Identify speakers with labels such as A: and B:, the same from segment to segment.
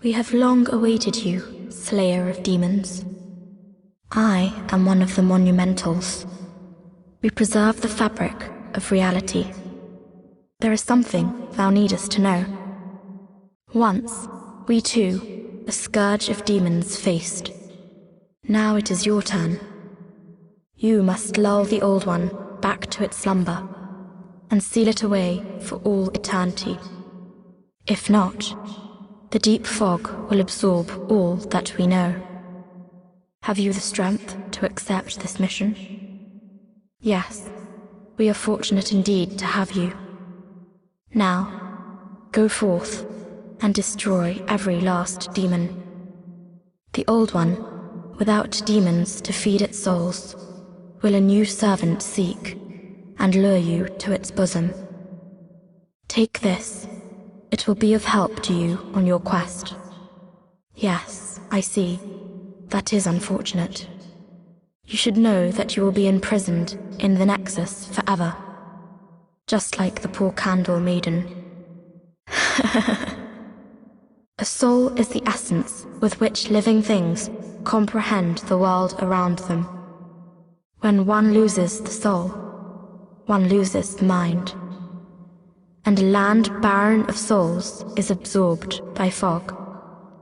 A: We have long awaited you, Slayer of Demons. I am one of the Monumentals. We preserve the fabric of reality. There is something thou needest to know. Once, we too, a scourge of demons faced. Now it is your turn. You must lull the old one back to its slumber, and seal it away for all eternity. If not, the deep fog will absorb all that we know. Have you the strength to accept this mission? Yes, we are fortunate indeed to have you. Now, go forth and destroy every last demon. The old one, without demons to feed its souls, will a new servant seek and lure you to its bosom. Take this. It will be of help to you on your quest. Yes, I see. That is unfortunate. You should know that you will be imprisoned in the Nexus forever. Just like the poor candle maiden. A soul is the essence with which living things comprehend the world around them. When one loses the soul, one loses the mind. And a land barren of souls is absorbed by fog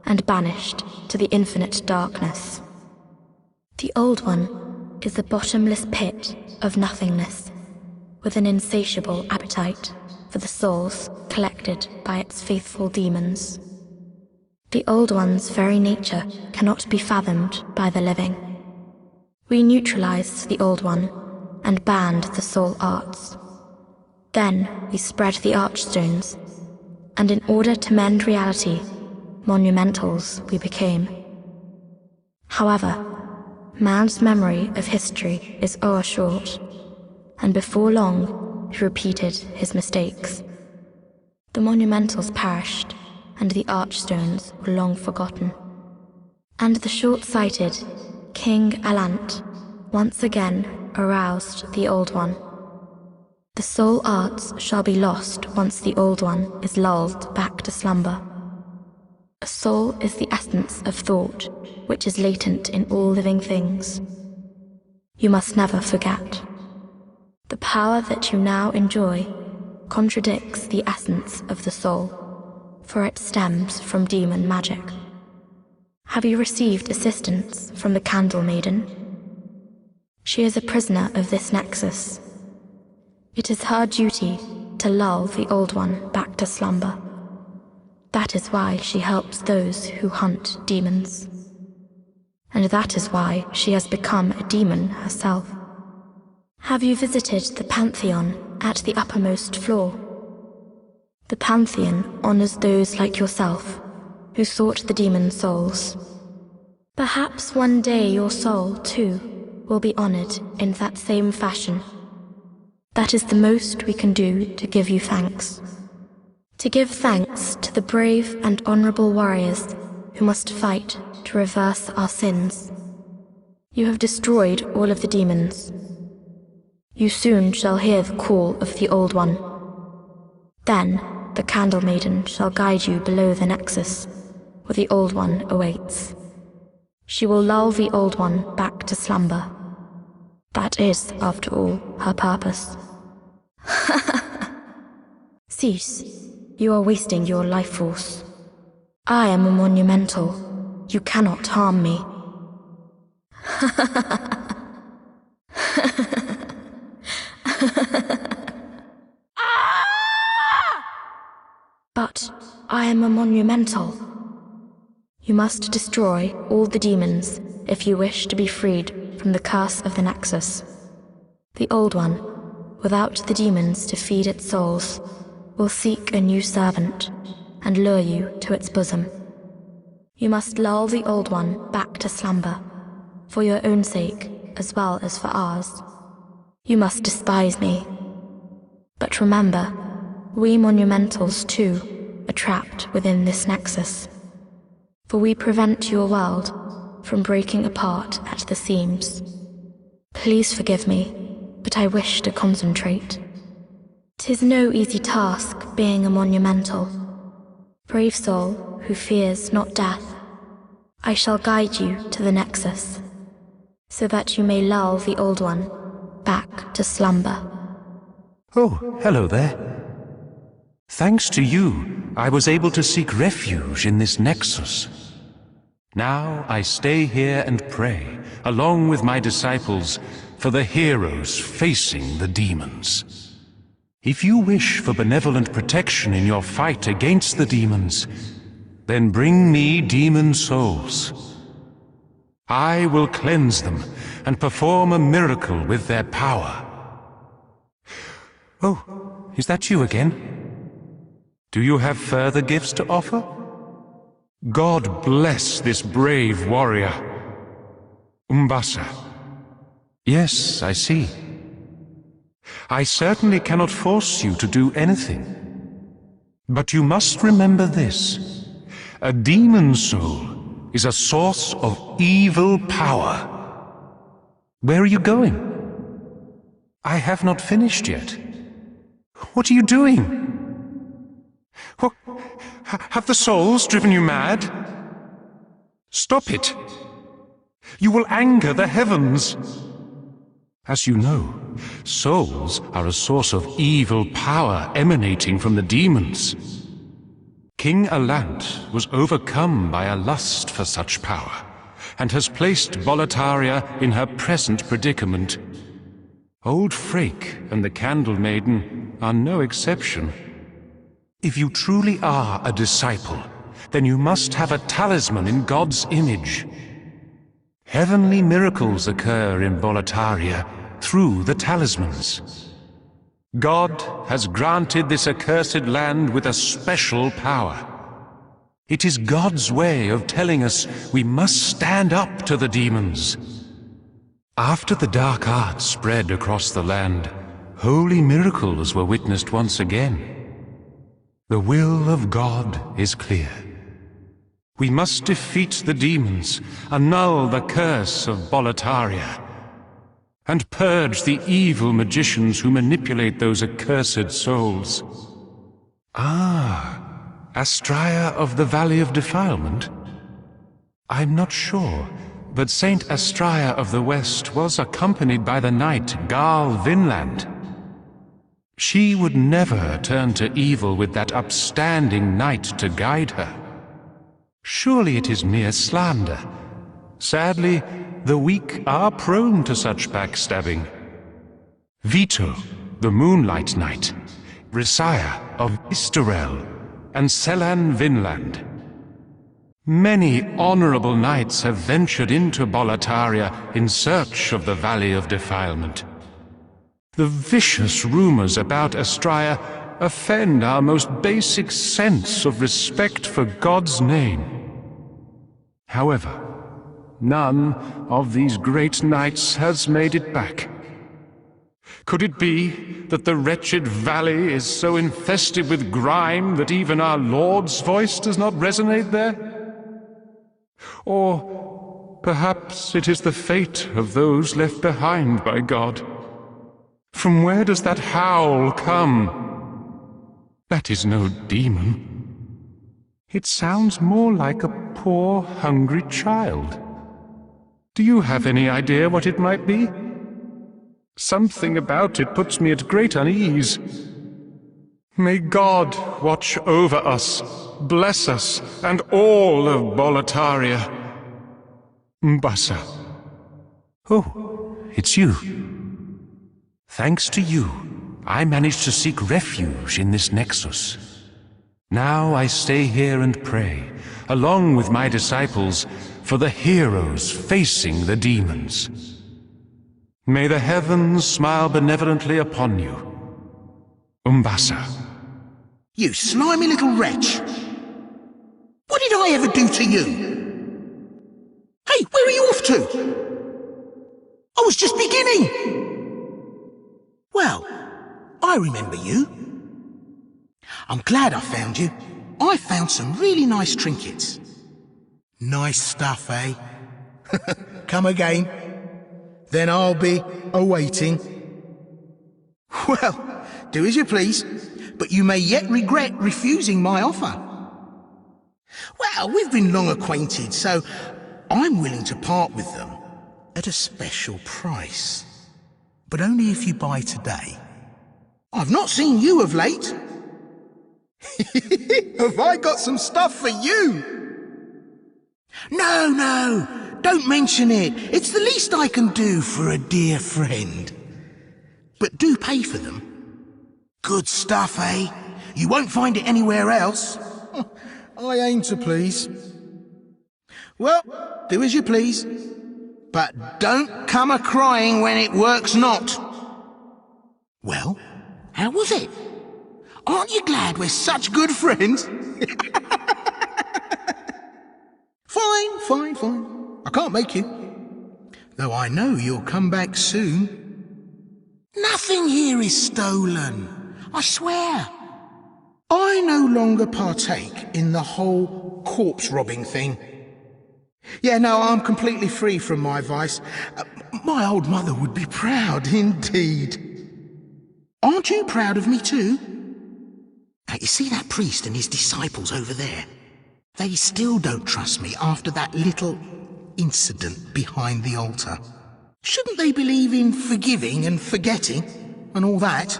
A: and banished to the infinite darkness. The old one is a bottomless pit of nothingness, with an insatiable appetite for the souls collected by its faithful demons. The old one's very nature cannot be fathomed by the living. We neutralized the old one and banned the soul arts. Then we spread the archstones, and in order to mend reality, monumentals we became. However, man's memory of history is o'ershort, and before long he repeated his mistakes. The monumentals perished, and the archstones were long forgotten. And the short-sighted King Alant once again aroused the old one. The soul arts shall be lost once the old one is lulled back to slumber. A soul is the essence of thought, which is latent in all living things. You must never forget. The power that you now enjoy contradicts the essence of the soul, for it stems from demon magic. Have you received assistance from the Candle Maiden? She is a prisoner of this Nexus. It is her duty to lull the old one back to slumber. That is why she helps those who hunt demons. And that is why she has become a demon herself. Have you visited the Pantheon at the uppermost floor? The Pantheon honors those like yourself who sought the demon souls. Perhaps one day your soul, too, will be honored in that same fashion. That is the most we can do to give you thanks. To give thanks to the brave and honorable warriors who must fight to reverse our sins. You have destroyed all of the demons. You soon shall hear the call of the Old One. Then the Candle Maiden shall guide you below the Nexus, where the Old One awaits. She will lull the Old One back to slumber. That is, after all, her purpose. Cease. You are wasting your life force. I am a monumental. You cannot harm me. But I am a monumental. You must destroy all the demons if you wish to be freed from the curse of the Nexus. The Old One, without the demons to feed its souls, will seek a new servant and lure you to its bosom. You must lull the Old One back to slumber, for your own sake as well as for ours. You must despise me. But remember, we monumentals too are trapped within this Nexus, for we prevent your world from breaking apart at the seams. Please forgive me, but I wish to concentrate. 'Tis no easy task being a monumental. Brave soul, who fears not death. I shall guide you to the Nexus, so that you may lull the Old One back to slumber.
B: Oh, hello there. Thanks to you, I was able to seek refuge in this Nexus. Now I stay here and pray, along with my disciples, for the heroes facing the demons. If you wish for benevolent protection in your fight against the demons, then bring me demon souls. I will cleanse them and perform a miracle with their power. Oh, is that you again? Do you have further gifts to offer? God bless this brave warrior. Umbasa. Yes, I see. I certainly cannot force you to do anything. But you must remember this. A demon soul is a source of evil power. Where are you going? I have not finished yet. What are you doing? What? Have the souls driven you mad? Stop it! You will anger the heavens! As you know, souls are a source of evil power emanating from the demons. King Alant was overcome by a lust for such power, and has placed Boletaria in her present predicament. Old Frake and the Candle Maiden are no exception. If you truly are a disciple, then you must have a talisman in God's image. Heavenly miracles occur in Boletaria through the talismans. God has granted this accursed land with a special power. It is God's way of telling us we must stand up to the demons. After the dark arts spread across the land, holy miracles were witnessed once again. The will of God is clear. We must defeat the demons, annul the curse of Boletaria, and purge the evil magicians who manipulate those accursed souls. Ah, Astria of the Valley of Defilement? I'm not sure, but Saint Astria of the West was accompanied by the knight Garl Vinland. She would never turn to evil with that upstanding knight to guide her. Surely it is mere slander. Sadly, the weak are prone to such backstabbing. Vito, the Moonlight Knight, Risaya of Istarel, and Selan Vinland. Many honorable knights have ventured into Boletaria in search of the Valley of Defilement. The vicious rumors about Astria offend our most basic sense of respect for God's name. However, none of these great knights has made it back. Could it be that the wretched valley is so infested with grime that even our Lord's voice does not resonate there? Or perhaps it is the fate of those left behind by God. From where does that howl come? That is no demon. It sounds more like a poor, hungry child. Do you have any idea what it might be? Something about it puts me at great unease. May God watch over us, bless us, and all of Boletaria. Mbasa. Oh, it's you. Thanks to you, I managed to seek refuge in this Nexus. Now I stay here and pray, along with my disciples, for the heroes facing the demons. May the heavens smile benevolently upon you. Umbasa.
C: You slimy little wretch! What did I ever do to you? Hey, where are you off to? I was just beginning! Well, I remember you. I'm glad I found you. I found some really nice trinkets. Nice stuff, eh? Come again. Then I'll be awaiting. Well, do as you please, but you may yet regret refusing my offer. Well, we've been long acquainted, so I'm willing to part with them at a special price. But only if you buy today. I've not seen you of late. Have I got some stuff for you? No, don't mention it. It's the least I can do for a dear friend. But do pay for them. Good stuff, eh? You won't find it anywhere else. I aim to please. Well, do as you please. But don't come a-crying when it works not. Well, how was it? Aren't you glad we're such good friends? Fine. I can't make you. Though I know you'll come back soon. Nothing here is stolen, I swear. I no longer partake in the whole corpse-robbing thing. Yeah, no, I'm completely free from my vice. My old mother would be proud indeed. Aren't you proud of me too? Now, you see that priest and his disciples over there? They still don't trust me after that little incident behind the altar. Shouldn't they believe in forgiving and forgetting and all that?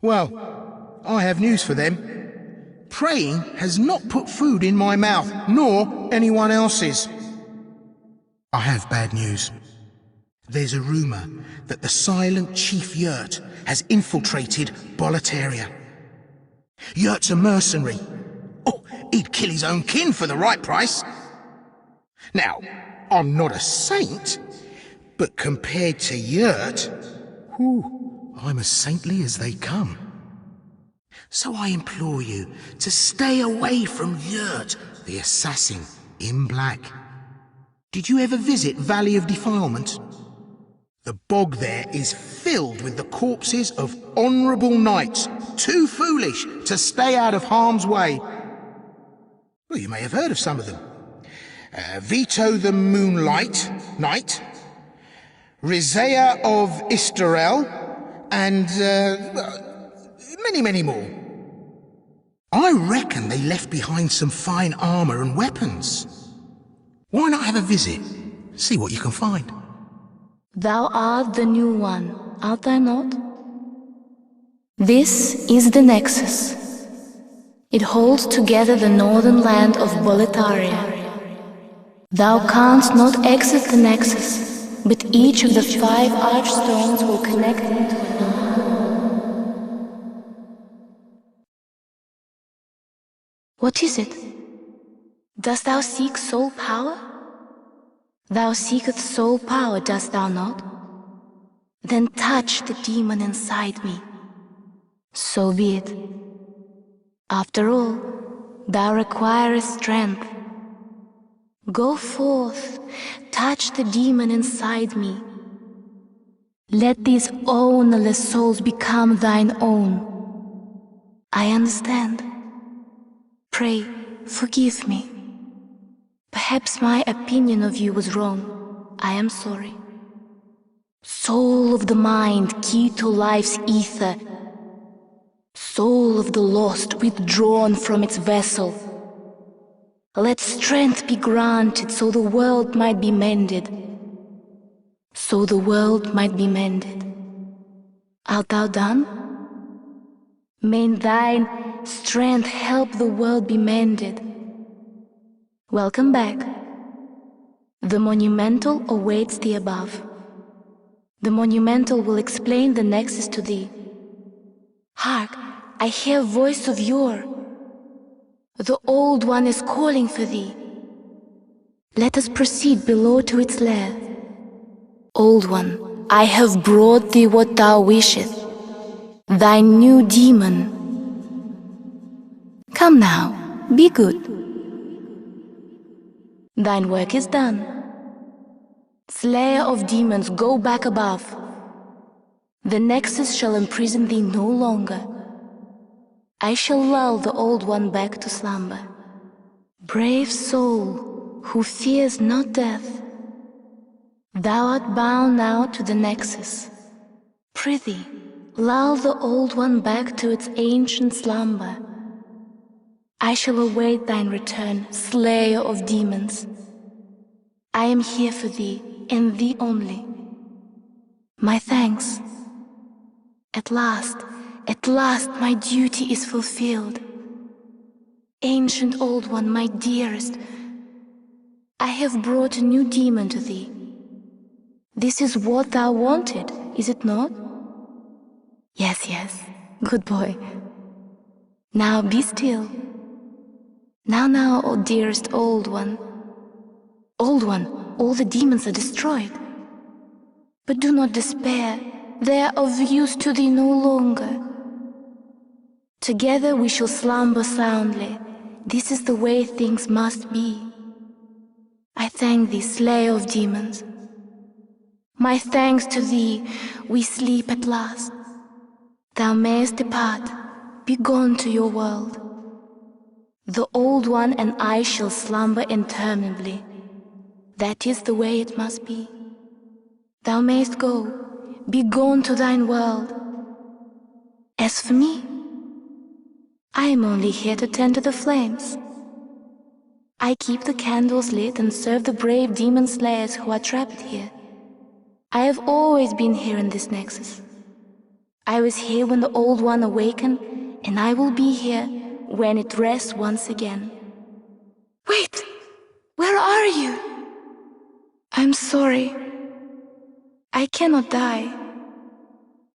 C: Well, I have news for them. Praying has not put food in my mouth, nor anyone else's. I have bad news. There's a rumor that the silent Chief Yurt has infiltrated Boletaria. Yurt's a mercenary. Oh, he'd kill his own kin for the right price. Now, I'm not a saint, but compared to Yurt, I'm as saintly as they come. So I implore you to stay away from Yurt, the assassin in black. Did you ever visit Valley of Defilement? The bog there is filled with the corpses of honourable knights, too foolish to stay out of harm's way. Well, you may have heard of some of them. Vito the Moonlight Knight, Rizea of Istarel, and many more. I reckon they left behind some fine armour and weapons. Why not have a visit? See what you can find.
A: Thou art the new one, art thou not? This is the Nexus. It holds together the northern land of Boletaria. Thou canst not exit the Nexus, but each of the 5 archstones will connect into another. What is it? Dost thou seek soul power? Thou seekest soul power, dost thou not? Then touch the demon inside me. So be it. After all, thou requirest strength. Go forth, touch the demon inside me. Let these ownerless souls become thine own. I understand. Pray, forgive me. Perhaps my opinion of you was wrong. I am sorry. Soul of the mind, key to life's ether. Soul of the lost, withdrawn from its vessel. Let strength be granted so the world might be mended. So the world might be mended. Art thou done? May thine strength help the world be mended. Welcome back. The monumental awaits thee above. The monumental will explain the Nexus to thee. Hark, I hear a voice of yore. The Old One is calling for thee. Let us proceed below to its lair. Old One, I have brought thee what thou wishest, thy new demon. Come now, be good. Thine work is done. Slayer of demons, go back above. The Nexus shall imprison thee no longer. I shall lull the Old One back to slumber. Brave soul, who fears not death, thou art bound now to the Nexus. Prithee, lull the Old One back to its ancient slumber. I shall await thine return, slayer of demons. I am here for thee, and thee only. My thanks. At last, my duty is fulfilled. Ancient Old One, my dearest, I have brought a new demon to thee. This is what thou wanted, is it not? Yes, good boy. Now be still. Now, O dearest Old One. Old One, all the demons are destroyed. But do not despair, they are of use to thee no longer. Together we shall slumber soundly. This is the way things must be. I thank thee, slayer of demons. My thanks to thee, we sleep at last. Thou mayest depart, be gone to your world. The Old One and I shall slumber interminably. That is the way it must be. Thou mayest go, be gone to thine world. As for me, I am only here to tend to the flames. I keep the candles lit and serve the brave demon slayers who are trapped here. I have always been here in this Nexus. I was here when the Old One awakened, and I will be here when it rests once again. Wait! Where are you? I'm sorry. I cannot die.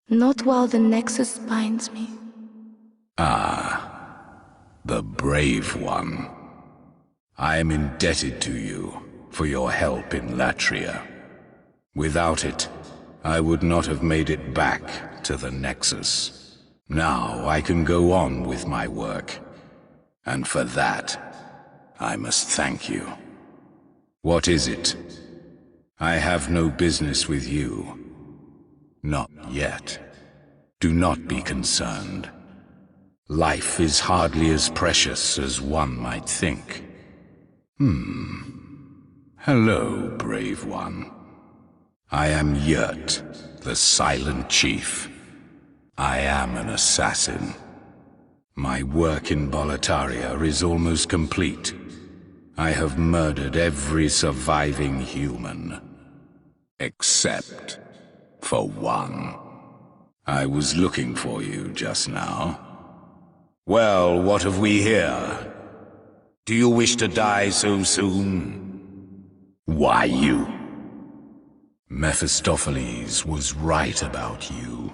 A: Not while the Nexus binds me.
D: Ah, the brave one. I am indebted to you for your help in Latria. Without it, I would not have made it back to the Nexus. Now I can go on with my work, and for that, I must thank you. What is it? I have no business with you. Not yet. Do not be concerned. Life is hardly as precious as one might think. Hello, brave one. I am Yurt, the Silent Chief. I am an assassin. My work in Boletaria is almost complete. I have murdered every surviving human. Except for one. I was looking for you just now. Well, what have we here? Do you wish to die so soon? Why you? Mephistopheles was right about you.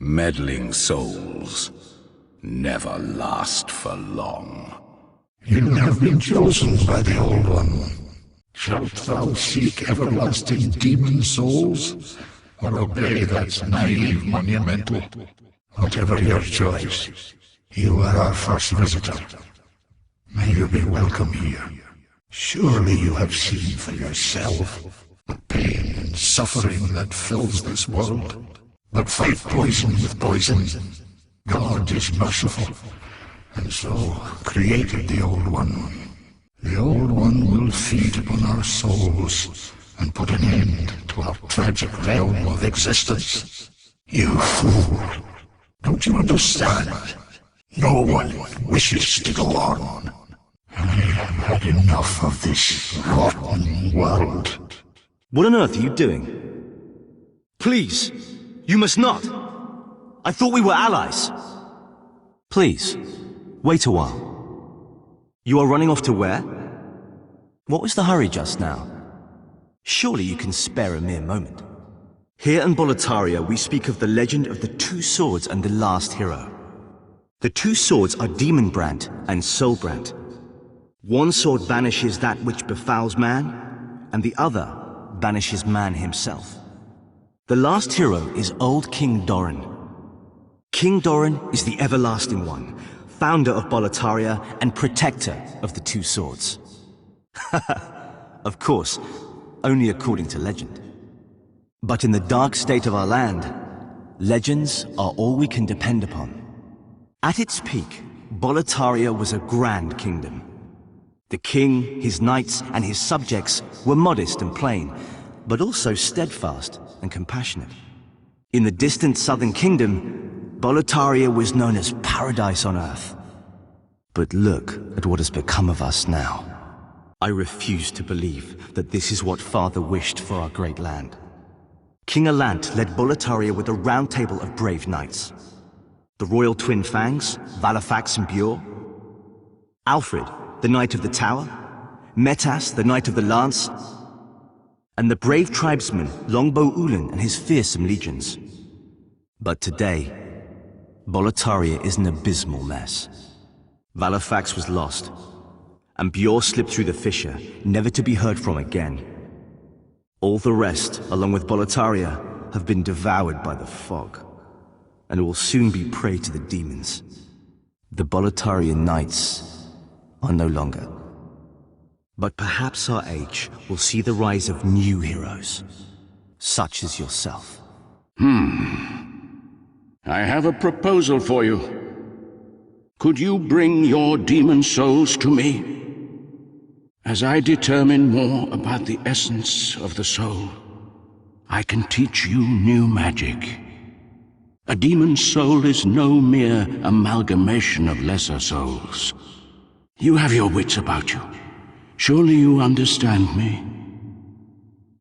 D: Meddling souls never last for long.
E: You have been chosen by the Old One. Shalt thou seek everlasting demon souls, or obey that naive monumental? Whatever your choice, you are our first visitor. May you be welcome here. Surely you have seen for yourself the pain and suffering that fills this world. But fight poison with poison. God is merciful, and so created the Old One. The Old One will feed upon our souls and put an end to our tragic realm of existence. You fool! Don't you understand? No one wishes to go on. I have had enough of this rotten world.
F: What on earth are you doing? Please, you must not. I thought we were allies. Please, wait a while. You are running off to where? What was the hurry just now? Surely you can spare a mere moment. Here in Boletaria we speak of the legend of the two swords and the last hero. The two swords are Demonbrand and Soulbrand. One sword banishes that which befouls man, and the other banishes man himself. The last hero is old King Doran. King Doran is the Everlasting One, founder of Boletaria and protector of the two swords. Of course, only according to legend. But in the dark state of our land, legends are all we can depend upon. At its peak, Boletaria was a grand kingdom. The king, his knights, and his subjects were modest and plain, but also steadfast and compassionate. In the distant southern kingdom, Boletaria was known as paradise on earth. But look at what has become of us now. I refuse to believe that this is what Father wished for our great land. King Alant led Boletaria with a round table of brave knights. The royal twin Fangs, Valafax and Bjor. Alfred, the Knight of the Tower. Metas, the Knight of the Lance. And the brave tribesman Longbow Ulan and his fearsome legions. But today, Boletaria is an abysmal mess. Valafax was lost, and Bjor slipped through the fissure, never to be heard from again. All the rest, along with Boletaria, have been devoured by the fog, and will soon be prey to the demons. The Boletarian Knights are no longer. But perhaps our age will see the rise of new heroes, such as yourself.
G: I have a proposal for you. Could you bring your demon souls to me? As I determine more about the essence of the soul, I can teach you new magic. A demon soul is no mere amalgamation of lesser souls. You have your wits about you. Surely you understand me.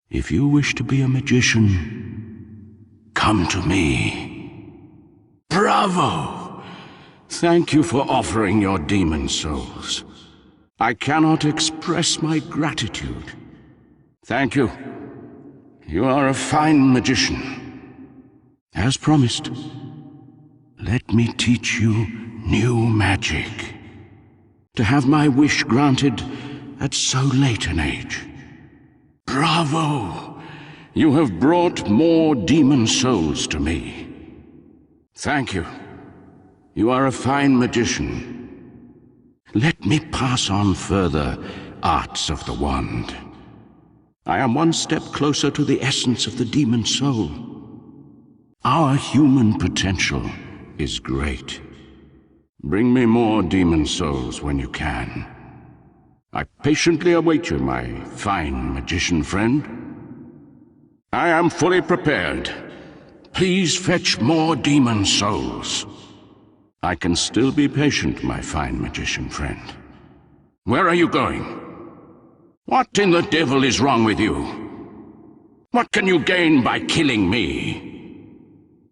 G: If you wish to be a magician, come to me. Bravo! Thank you for offering your demon souls. I cannot express my gratitude. Thank you. You are a fine magician. As promised, let me teach you new magic. To have my wish granted at so late an age. Bravo! You have brought more demon souls to me. Thank you. You are a fine magician. Let me pass on further arts of the wand. I am one step closer to the essence of the demon soul. Our human potential is great. Bring me more demon souls when you can. I patiently await you, my fine magician friend. I am fully prepared. Please fetch more demon souls. I can still be patient, my fine magician friend. Where are you going? What in the devil is wrong with you? What can you gain by killing me?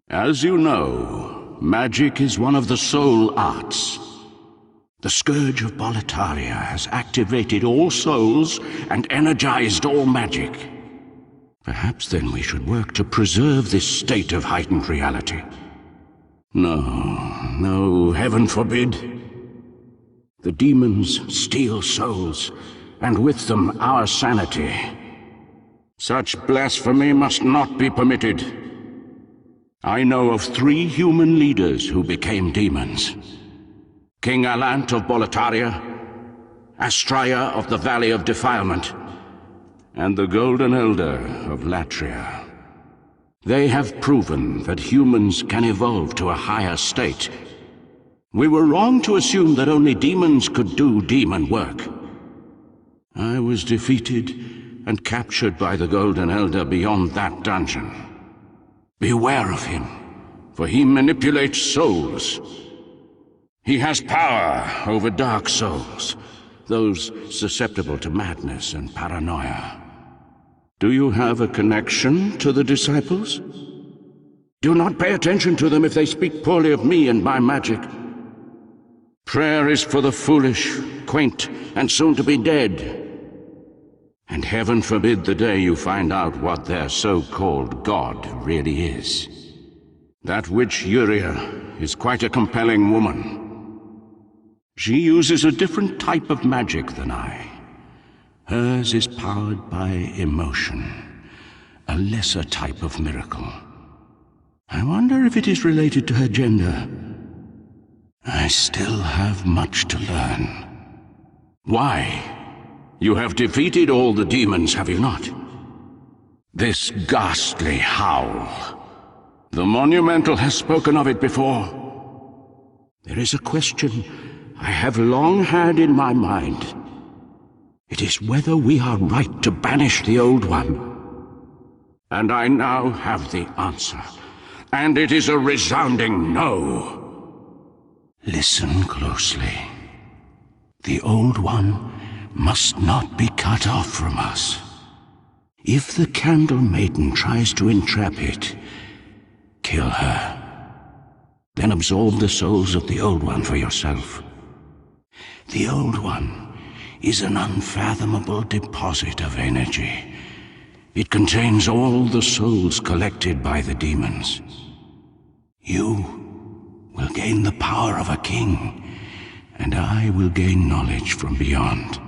G: As you know, magic is one of the soul arts. The Scourge of Boletaria has activated all souls and energized all magic. Perhaps then we should work to preserve this state of heightened reality. No, heaven forbid. The demons steal souls, and with them our sanity. Such blasphemy must not be permitted. I know of 3 human leaders who became demons. King Alant of Boletaria, Astria of the Valley of Defilement, and the Golden Elder of Latria. They have proven that humans can evolve to a higher state. We were wrong to assume that only demons could do demon work. I was defeated and captured by the Golden Elder beyond that dungeon. Beware of him, for he manipulates souls. He has power over dark souls, those susceptible to madness and paranoia. Do you have a connection to the disciples? Do not pay attention to them if they speak poorly of me and my magic. Prayer is for the foolish, quaint, and soon-to-be dead. And heaven forbid the day you find out what their so-called God really is. That witch Yuria is quite a compelling woman. She uses a different type of magic than I. Hers is powered by emotion, a lesser type of miracle. I wonder if it is related to her gender. I still have much to learn. Why? You have defeated all the demons, have you not? This ghastly howl. The Monumental has spoken of it before. There is a question I have long had in my mind. It is whether we are right to banish the Old One. And I now have the answer. And it is a resounding no. Listen closely. The Old One must not be cut off from us. If the Candle Maiden tries to entrap it, kill her. Then absorb the souls of the Old One for yourself. The Old One is an unfathomable deposit of energy. It contains all the souls collected by the demons. You will gain the power of a king, and I will gain knowledge from beyond.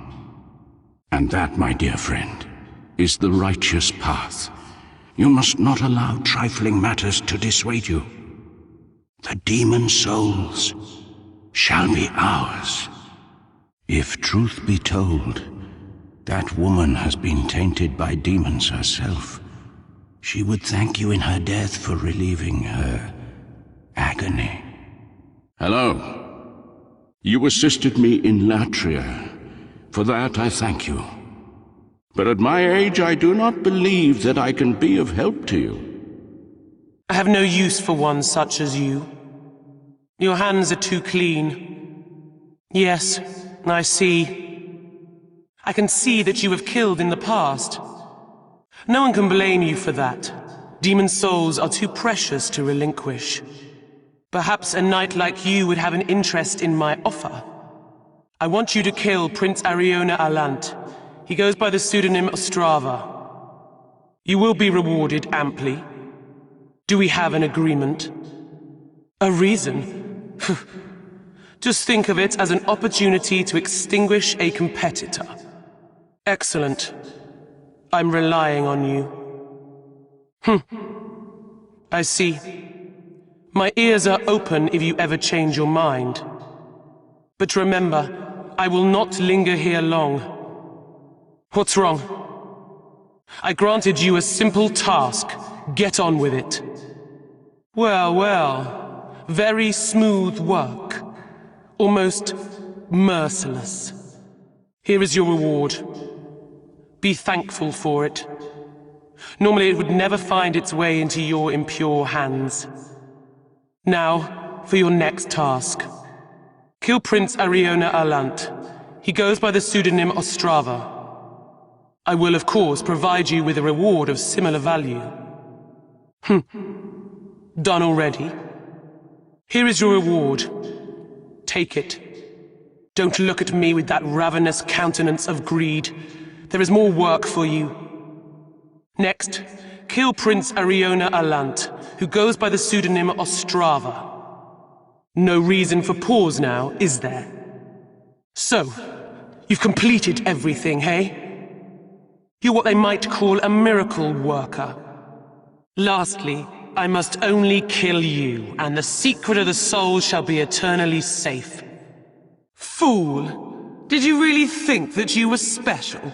G: And that, my dear friend, is the righteous path. You must not allow trifling matters to dissuade you. The demon souls shall be ours. If truth be told, that woman has been tainted by demons herself. She would thank you in her death for relieving her agony. Hello. You assisted me in Latria. For that I thank you. But at my age I do not believe that I can be of help to you.
H: I have no use for one such as you. Your hands are too clean. Yes, I see. I can see that you have killed in the past. No one can blame you for that. Demon souls are too precious to relinquish. Perhaps a knight like you would have an interest in my offer. I want you to kill Prince Ariona Alant. He goes by the pseudonym Ostrava. You will be rewarded amply. Do we have an agreement? A reason? Just think of it as an opportunity to extinguish a competitor. Excellent. I'm relying on you. I see. My ears are open if you ever change your mind. But remember, I will not linger here long. What's wrong? I granted you a simple task. Get on with it. Well, well. Very smooth work. Almost merciless. Here is your reward. Be thankful for it. Normally it would never find its way into your impure hands. Now, for your next task. Kill Prince Ariona Alant. He goes by the pseudonym Ostrava. I will, of course, provide you with a reward of similar value. Done already? Here is your reward. Take it. Don't look at me with that ravenous countenance of greed. There is more work for you. Next, kill Prince Ariona Alant, who goes by the pseudonym Ostrava. No reason for pause now, is there? So, you've completed everything, hey? You're what they might call a miracle worker. Lastly, I must only kill you, and the secret of the soul shall be eternally safe. Fool! Did you really think that you were special?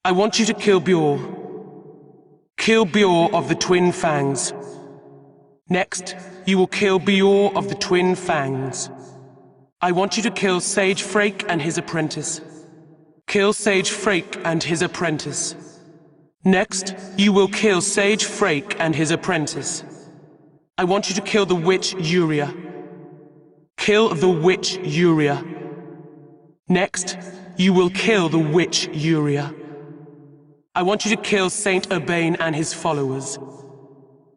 H: I want you to kill Bjor. Kill Bjor of the Twin Fangs. Next, you will kill Bjor of the Twin Fangs. I want you to kill Sage Frake and his apprentice. Kill Sage Frake and his apprentice. Next, you will kill Sage Frake and his apprentice. I want you to kill the witch Yuria. Kill the witch Yuria. Next, you will kill the witch Yuria. I want you to kill Saint Urbane and his followers.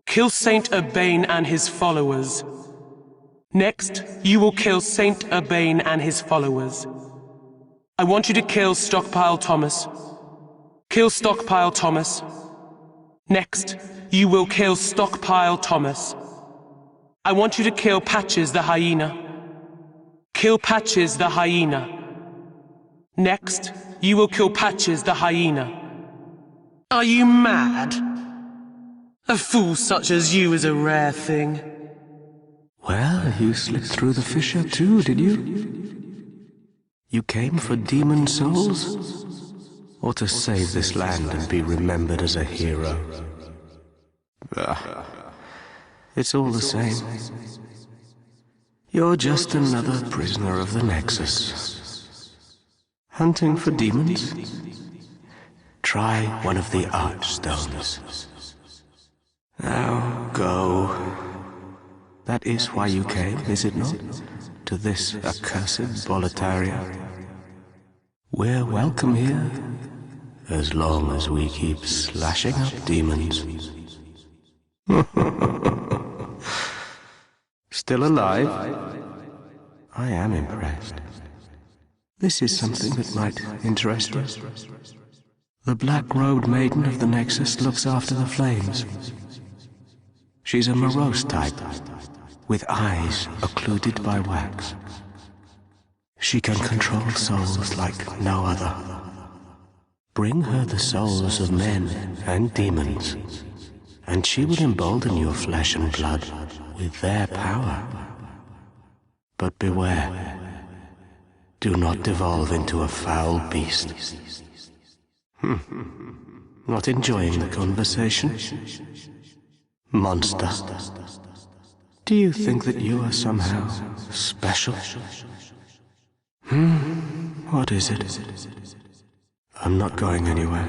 H: Kill Saint Urbane and his followers. Next, you will kill Saint Urbane and his followers. I want you to kill Stockpile Thomas. Kill Stockpile Thomas. Next, you will kill Stockpile Thomas. I want you to kill Patches the Hyena. Kill Patches the Hyena. Next, you will kill Patches the Hyena. Are you mad? A fool such as you is a rare thing.
I: Well, you slipped through the fissure too, did you? You came for demon souls? Or to save this land and be remembered as a hero? It's all the same. You're just another prisoner of the Nexus. Hunting for demons? Try one of the Archstones. Now, go. That is why you came, is it not? To this accursed Boletaria? We're welcome here, as long as we keep slashing up demons. Still alive? I am impressed. This is something that might interest you. The black-robed maiden of the Nexus looks after the flames. She's a morose type, with eyes occluded by wax. She can control souls like no other. Bring her the souls of men and demons, and she will embolden your flesh and blood with their power. But beware. Do not devolve into a foul beast. Not enjoying the conversation? Monster. Do you think that you are somehow special? What is it? I'm not going anywhere.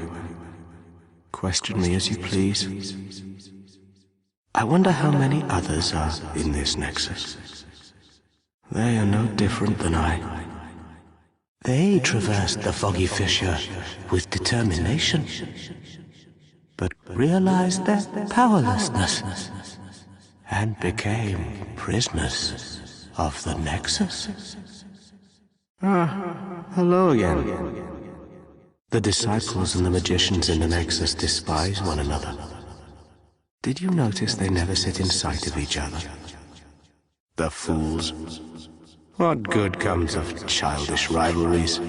I: Question me as you please. I wonder how many others are in this Nexus. They are no different than I. They traversed the foggy fissure with determination, but realized their powerlessness and became prisoners of the Nexus. Hello again. The disciples and the magicians in the Nexus despise one another. Did you notice they never sit in sight of each other? The fools. What good comes of childish rivalries?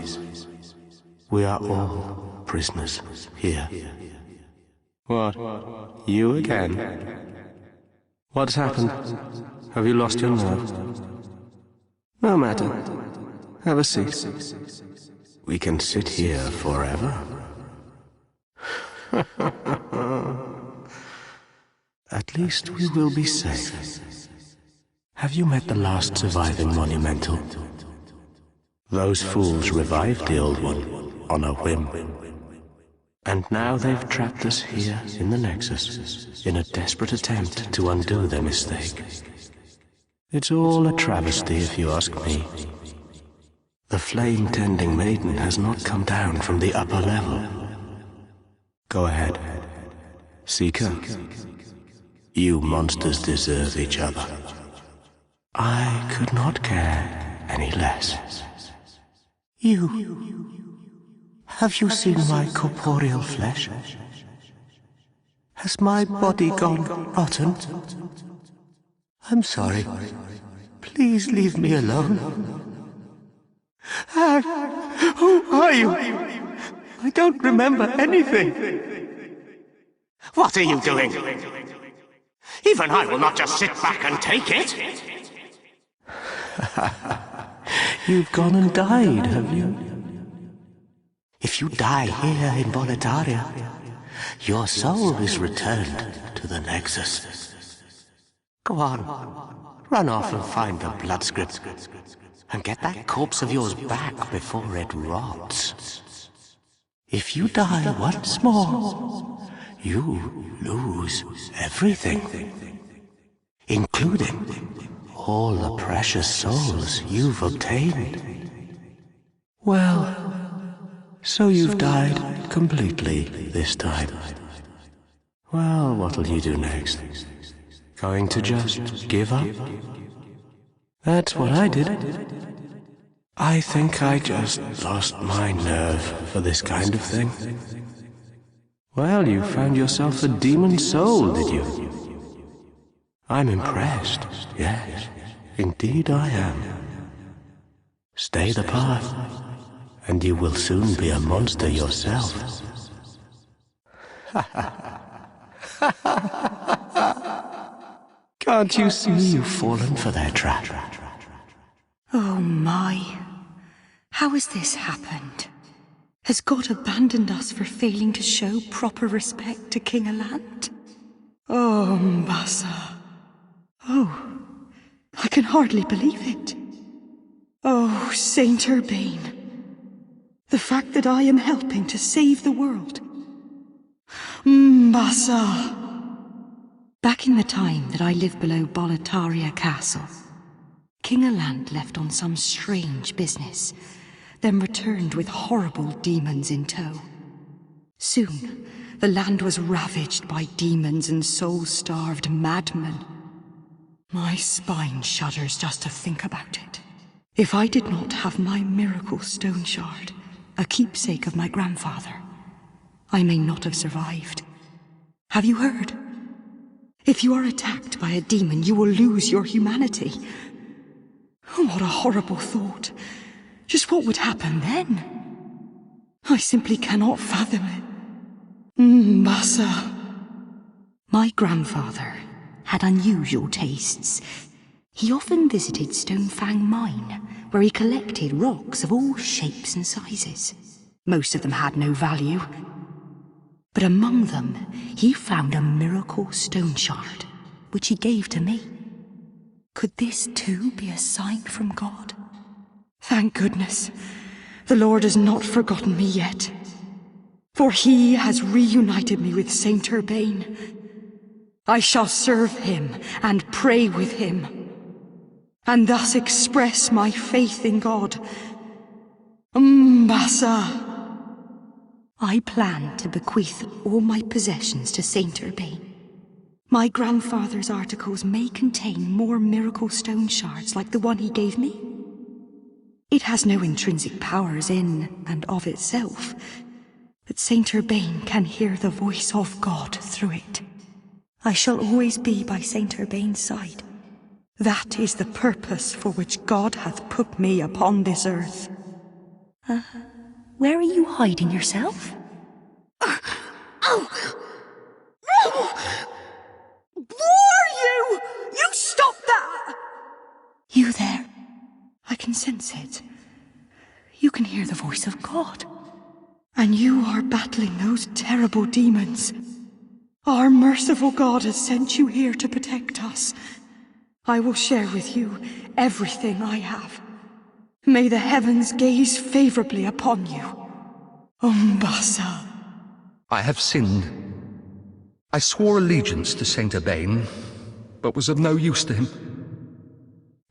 I: We are all prisoners here. What? You again? What's happened? Have you lost your nerve? No matter. Have a seat. We can sit here forever. At least we will be safe. Have you met the last surviving monumental? Those fools revived the old one on a whim. And now they've trapped us here in the Nexus in a desperate attempt to undo their mistake. It's all a travesty if you ask me. The flame-tending maiden has not come down from the upper level. Go ahead. Seek her. You monsters deserve each other. I could not care any less. Have you seen my corporeal flesh? Has my body gone rotten? I'm sorry. Please leave me alone. Who are you? I don't remember anything.
J: What are you doing? Even I will not just sit back and take it.
I: You've gone and died, have you?
J: If you die here in Boletaria, your soul is returned to the Nexus. Go on, run off and find the blood script, and get that corpse of yours back before it rots. If you die once more, you lose everything, including all the precious souls you've obtained.
I: Well, so you've died completely this time. Well, what'll you do next? Going to just give up? That's what I did. I think I just lost my nerve for this kind of thing. Well, you found yourself a demon soul, did you? I'm impressed. Yes, indeed I am. Stay the path, and you will soon be a monster yourself. Can't you see you've fallen for their trap?
K: Oh my. How has this happened? Has God abandoned us for failing to show proper respect to King Alant? Oh, Mbasa. Oh, I can hardly believe it. Oh, Saint Urbane. The fact that I am helping to save the world. Mbasa. Back in the time that I lived below Boletaria Castle, King Alant left on some strange business then returned with horrible demons in tow. Soon, the land was ravaged by demons and soul-starved madmen. My spine shudders just to think about it. If I did not have my miracle stone shard, a keepsake of my grandfather, I may not have survived. Have you heard? If you are attacked by a demon, you will lose your humanity. Oh, what a horrible thought. Just what would happen then? I simply cannot fathom it. Massa. My grandfather had unusual tastes. He often visited Stonefang Mine, where he collected rocks of all shapes and sizes. Most of them had no value. But among them, he found a miracle stone shard, which he gave to me. Could this too be a sign from God? Thank goodness, the Lord has not forgotten me yet. For he has reunited me with Saint Urbane. I shall serve him and pray with him, and thus express my faith in God. Mbasa. I plan to bequeath all my possessions to Saint Urbane. My grandfather's articles may contain more miracle stone shards like the one he gave me. It has no intrinsic powers in and of itself, but Saint Urbane can hear the voice of God through it. I shall always be by Saint Urbane's side. That is the purpose for which God hath put me upon this earth. Where are you hiding yourself? Who are you? You stop that! You there. I can sense it. You can hear the voice of God. And you are battling those terrible demons. Our merciful God has sent you here to protect us. I will share with you everything I have. May the heavens gaze favorably upon you. Umbasa.
L: I have sinned. I swore allegiance to Saint Urbane, but was of no use to him.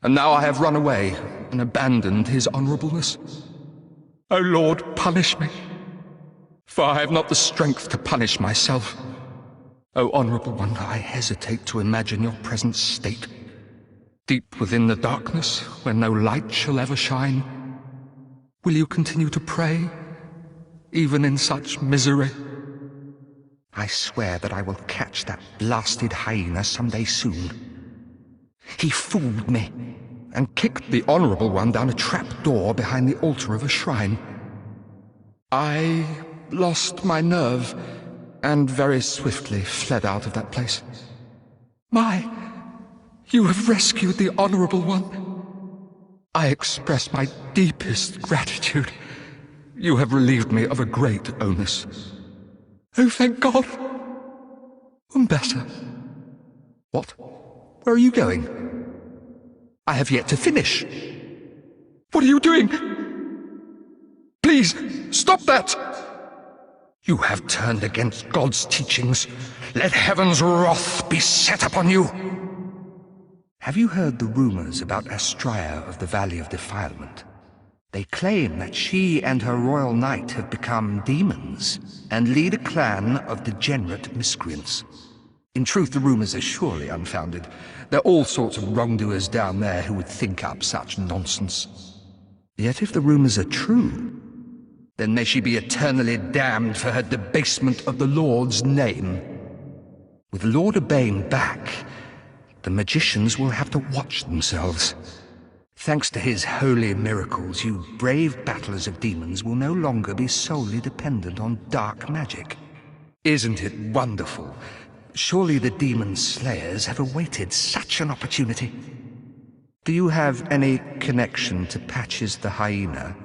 L: And now I have run away and abandoned his honorableness. O Lord, punish me, for I have not the strength to punish myself. O Honorable One, I hesitate to imagine your present state. Deep within the darkness, where no light shall ever shine, will you continue to pray, even in such misery? I swear that I will catch that blasted hyena someday soon. He fooled me, and kicked the Honorable One down a trap door behind the altar of a shrine. I lost my nerve, and very swiftly fled out of that place. My, you have rescued the Honorable One. I express my deepest gratitude. You have relieved me of a great onus. Oh, thank God. Umbessa. What? Where are you going? I have yet to finish. What are you doing? Please, stop that! You have turned against God's teachings. Let heaven's wrath be set upon you! Have you heard the rumors about Astria of the Valley of Defilement? They claim that she and her royal knight have become demons and lead a clan of degenerate miscreants. In truth, the rumors are surely unfounded. There are all sorts of wrongdoers down there who would think up such nonsense. Yet if the rumors are true, then may she be eternally damned for her debasement of the Lord's name. With Lord Urbane back, the magicians will have to watch themselves. Thanks to his holy miracles, you brave battlers of demons will no longer be solely dependent on dark magic. Isn't it wonderful? Surely the demon slayers have awaited such an opportunity. Do you have any connection to Patches the hyena?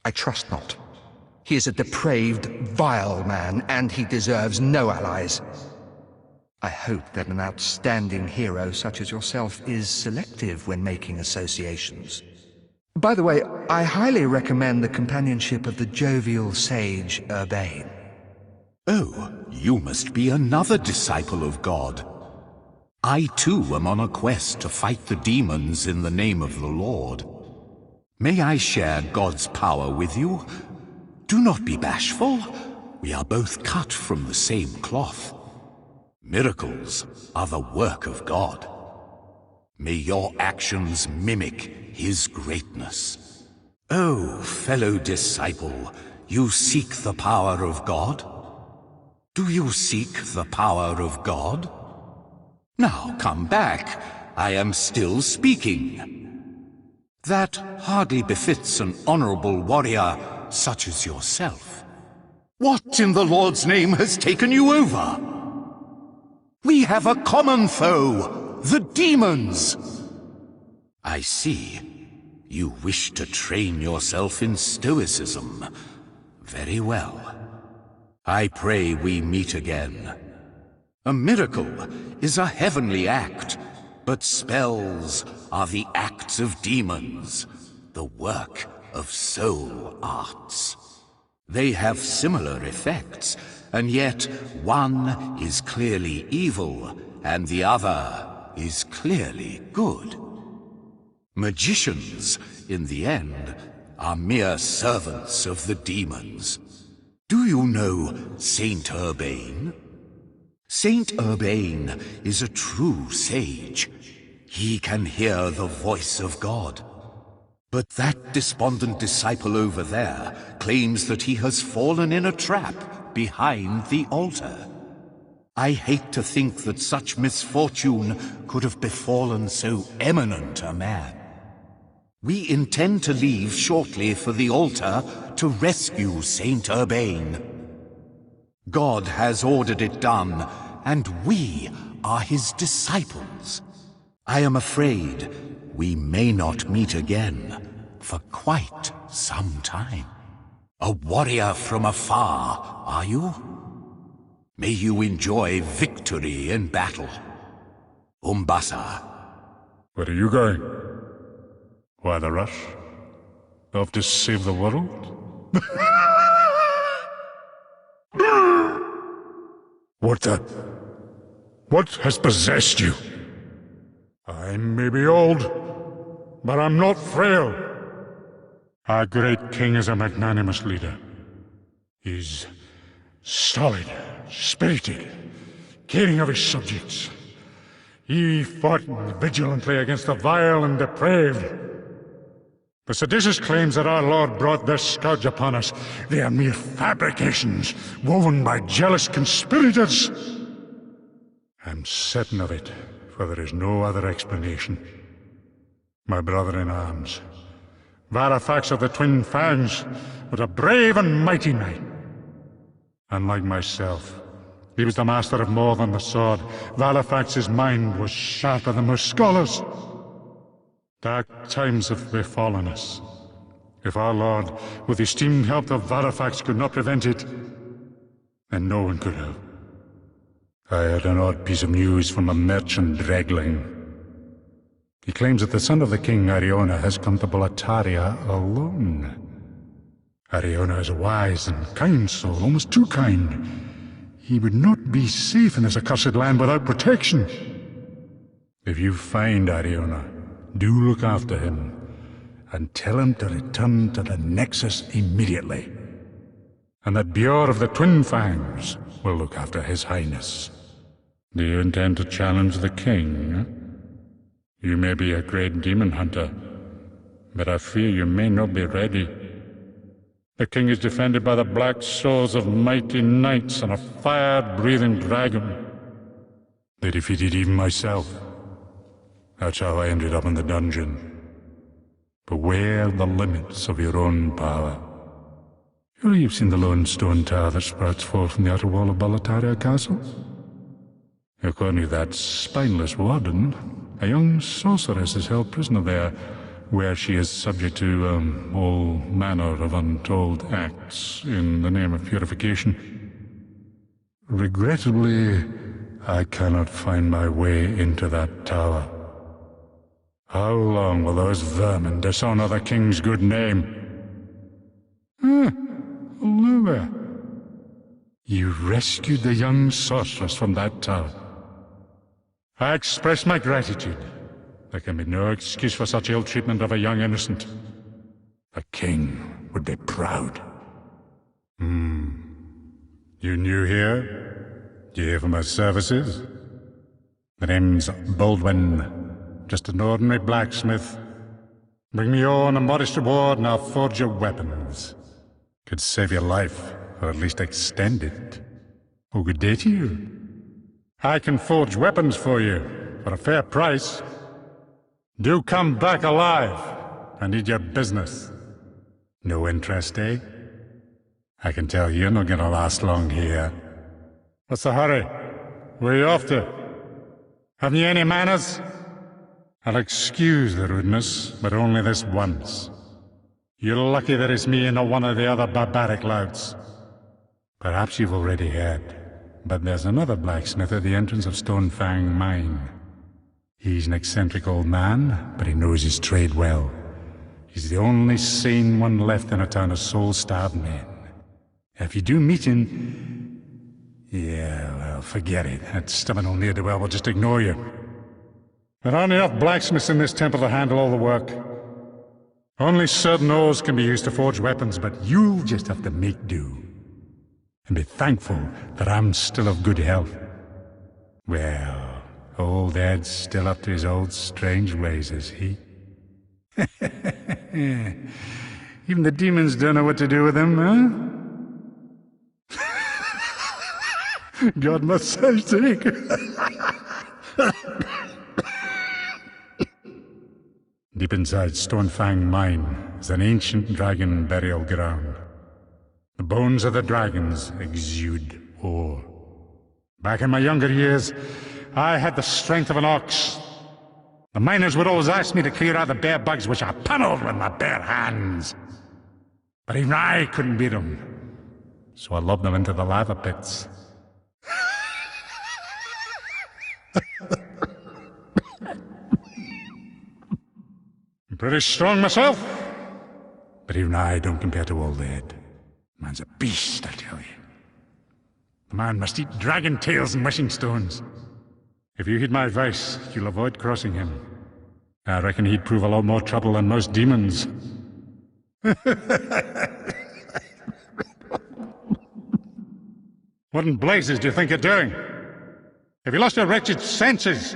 L: I trust not. He is a depraved, vile man, and he deserves no allies. I hope that an outstanding hero such as yourself is selective when making associations. By the way, I highly recommend the companionship of the jovial sage Urbane.
C: Oh, you must be another disciple of God. I too am on a quest to fight the demons in the name of the Lord.
D: May I share God's power with you? Do not be bashful. We are both cut from the same cloth. Miracles are the work of God. May your actions mimic His greatness. Oh, fellow disciple, you seek the power of God? Do you seek the power of God? Now come back. I am still speaking. That hardly befits an honorable warrior such as yourself. What in the Lord's name has taken you over? We have a common foe, the demons. I see. You wish to train yourself in stoicism. Very well. I pray we meet again. A miracle is a heavenly act, but spells are the acts of demons, the work of soul arts. They have similar effects, and yet one is clearly evil, and the other is clearly good. Magicians, in the end, are mere servants of the demons. Do you know Saint Urbain? Saint Urbain is a true sage. He can hear the voice of God. But that despondent disciple over there claims that he has fallen in a trap behind the altar. I hate to think that such misfortune could have befallen so eminent a man. We intend to leave shortly for the altar to rescue Saint Urbain. God has ordered it done, and we are his disciples. I am afraid we may not meet again for quite some time. A warrior from afar, are you? May you enjoy victory in battle. Umbasa.
B: Where are you going? Why the rush? Off to save the world? What has possessed you? I may be old, but I'm not frail. Our great king is a magnanimous leader. He's solid, spirited, caring of his subjects. He fought vigilantly against the vile and depraved. The seditious claims that our Lord brought this scourge upon us, they are mere fabrications, woven by jealous conspirators. I'm certain of it, for there is no other explanation. My brother in arms, Varifax of the Twin Fangs, was a brave and mighty knight. Unlike myself, he was the master of more than the sword. Varifax's mind was sharper than most scholars. Dark times have befallen us. If our Lord, with the esteemed help of Varifax, could not prevent it, then no one could have. I heard an odd piece of news from a merchant Dregling. He claims that the son of the king, Ariona, has come to Boletaria alone. Ariona is a wise and kind soul, almost too kind. He would not be safe in this accursed land without protection. If you find Ariona, do look after him, and tell him to return to the Nexus immediately. And that Bjorn of the Twin Fangs will look after His Highness. Do you intend to challenge the king? You may be a great demon hunter, but I fear you may not be ready. The king is defended by the black souls of mighty knights and a fire-breathing dragon. They defeated even myself. That's how I ended up in the dungeon. Beware the limits of your own power. Surely you've seen the lone stone tower that sprouts forth from the outer wall of Boletaria Castle? According to that spineless warden, a young sorceress is held prisoner there, where she is subject to all manner of untold acts in the name of purification. Regrettably, I cannot find my way into that tower. How long will those vermin dishonor the king's good name? Hello there. You rescued the young sorceress from that tower. I express my gratitude. There can be no excuse for such ill treatment of a young innocent.
E: The king would be proud.
M: You new here? Do you hear from our services? The name's Baldwin. Just an ordinary blacksmith. Bring me on a modest reward and I'll forge your weapons. Could save your life, or at least extend it. Oh, good day to you. I can forge weapons for you, for a fair price. Do come back alive. I need your business. No interest, eh? I can tell you're not gonna last long here. What's the hurry? Where are you off to? Haven't you any manners? I'll excuse the rudeness, but only this once. You're lucky that it's me and not one of the other barbaric louts. Perhaps you've already heard, but there's another blacksmith at the entrance of Stonefang Mine. He's an eccentric old man, but he knows his trade well. He's the only sane one left in a town of soul-starved men. If you do meet him... yeah, well, forget it. That stubborn old ne'er-do-well will just ignore you. There aren't enough blacksmiths in this temple to handle all the work. Only certain ores can be used to forge weapons, but you'll just have to make do. And be thankful that I'm still of good health. Well, old Ed's still up to his old strange ways, is he? Even the demons don't know what to do with him, huh? God must save take. Deep inside Stonefang Mine is an ancient dragon burial ground. The bones of the dragons exude ore. Back in my younger years, I had the strength of an ox. The miners would always ask me to clear out the bear bugs, which I pummeled with my bare hands. But even I couldn't beat them, so I lobbed them into the lava pits. I'm pretty strong myself, but even I don't compare to old Ed. Man's a beast, I tell you. The man must eat dragon tails and wishing stones. If you heed my advice, you'll avoid crossing him. I reckon he'd prove a lot more trouble than most demons. What in blazes do you think you're doing? Have you lost your wretched senses?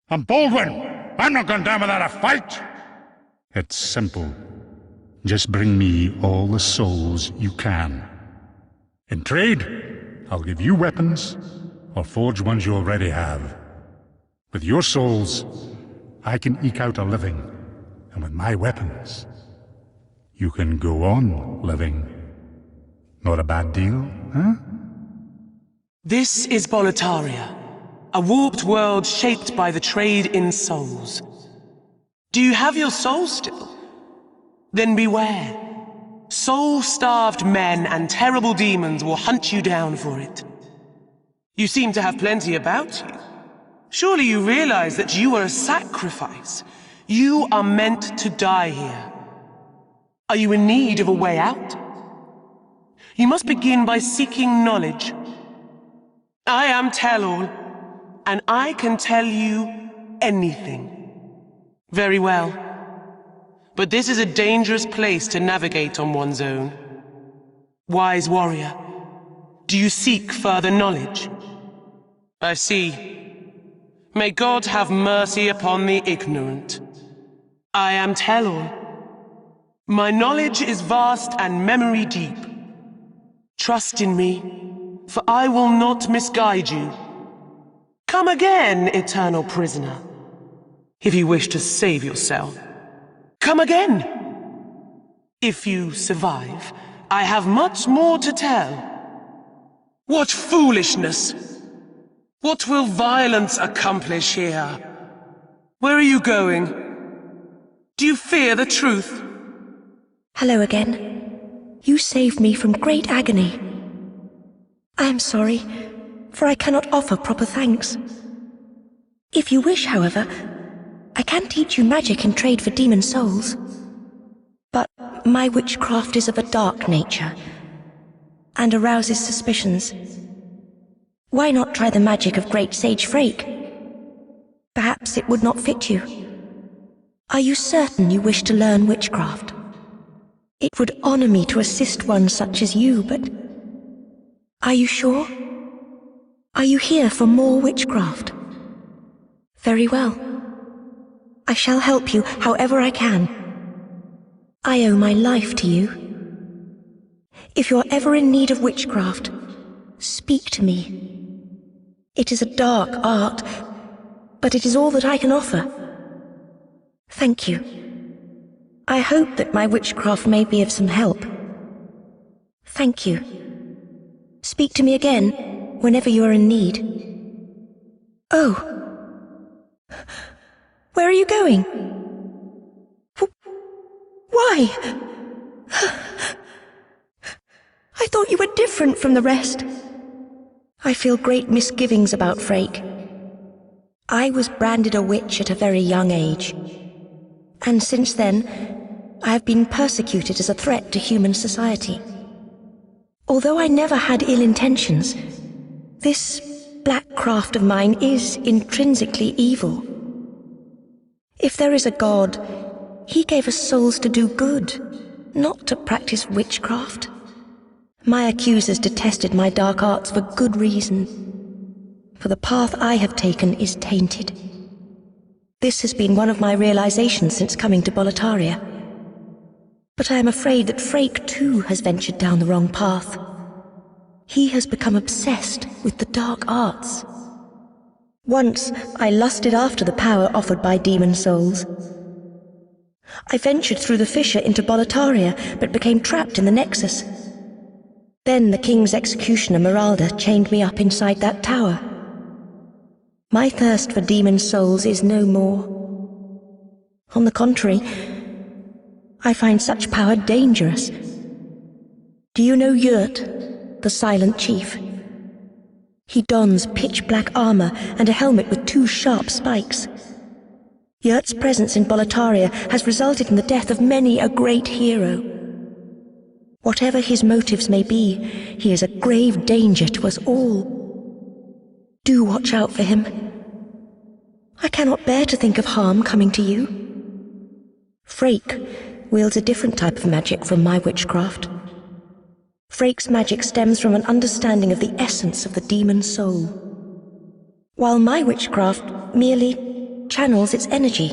M: I'm Baldwin! I'm not going down without a fight! It's simple. Just bring me all the souls you can. In trade, I'll give you weapons, or forge ones you already have. With your souls, I can eke out a living, and with my weapons, you can go on living. Not a bad deal, huh?
H: This is Boletaria, a warped world shaped by the trade in souls. Do you have your soul still? Then beware. Soul-starved men and terrible demons will hunt you down for it. You seem to have plenty about you. Surely you realize that you are a sacrifice. You are meant to die here. Are you in need of a way out? You must begin by seeking knowledge. I am Tell-All, and I can tell you anything. Very well. But this is a dangerous place to navigate on one's own. Wise warrior, do you seek further knowledge? I see. May God have mercy upon the ignorant. I am Tell-All. My knowledge is vast and memory deep. Trust in me, for I will not misguide you. Come again, eternal prisoner, if you wish to save yourself. Come again! If you survive, I have much more to tell. What foolishness! What will violence accomplish here? Where are you going? Do you fear the truth?
A: Hello again. You saved me from great agony. I am sorry, for I cannot offer proper thanks. If you wish, however, I can teach you magic and trade for demon souls. But my witchcraft is of a dark nature, and arouses suspicions. Why not try the magic of Great Sage Frake? Perhaps it would not fit you. Are you certain you wish to learn witchcraft?
K: It would honor me to assist one such as you, but... Are you sure? Are you here for more witchcraft? Very well. I shall help you however I can. I owe my life to you. If you're ever in need of witchcraft, speak to me. It is a dark art, but it is all that I can offer. Thank you. I hope that my witchcraft may be of some help. Thank you. Speak to me again, whenever you are in need. Oh. Where are you going? Why? I thought you were different from the rest. I feel great misgivings about Frake. I was branded a witch at a very young age. And since then, I have been persecuted as a threat to human society. Although I never had ill intentions, this black craft of mine is intrinsically evil. If there is a God, he gave us souls to do good, not to practice witchcraft. My accusers detested my dark arts for good reason, for the path I have taken is tainted. This has been one of my realizations since coming to Boletaria. But I am afraid that Frake too has ventured down the wrong path. He has become obsessed with the dark arts. Once I lusted after the power offered by demon souls. I ventured through the fissure into Boletaria, but became trapped in the Nexus. Then the king's executioner Meralda chained me up inside that tower. My thirst for demon souls is no more. On the contrary, I find such power dangerous. Do you know Yurt, the Silent Chief? He dons pitch-black armor and a helmet with 2 sharp spikes. Yurt's presence in Boletaria has resulted in the death of many a great hero. Whatever his motives may be, he is a grave danger to us all. Do watch out for him. I cannot bear to think of harm coming to you. Frake wields a different type of magic from my witchcraft. Frake's magic stems from an understanding of the essence of the demon soul, while my witchcraft merely channels its energy.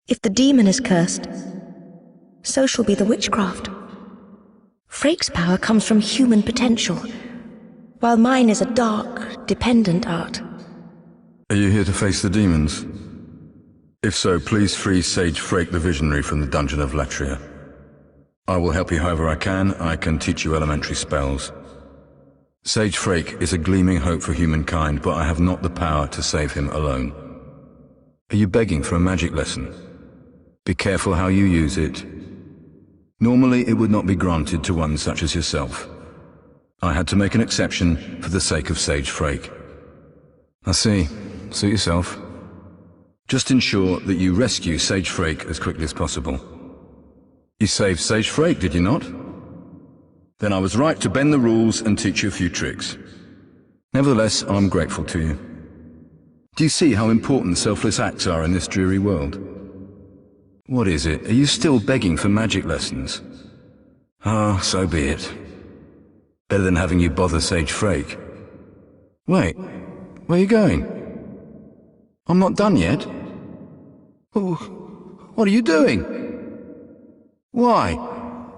K: If the demon is cursed, so shall be the witchcraft. Frake's power comes from human potential, while mine is a dark, dependent art.
N: Are you here to face the demons? If so, please free Sage Frake the Visionary from the dungeon of Latria. I will help you however I can. I can teach you elementary spells. Sage Frake is a gleaming hope for humankind, but I have not the power to save him alone. Are you begging for a magic lesson? Be careful how you use it. Normally, it would not be granted to one such as yourself. I had to make an exception for the sake of Sage Frake. I see. Suit yourself. Just ensure that you rescue Sage Frake as quickly as possible. You saved Sage Frake, did you not? Then I was right to bend the rules and teach you a few tricks. Nevertheless, I'm grateful to you. Do you see how important selfless acts are in this dreary world? What is it? Are you still begging for magic lessons? Ah, so be it. Better than having you bother Sage Frake. Wait, where are you going? I'm not done yet. Oh, what are you doing? Why?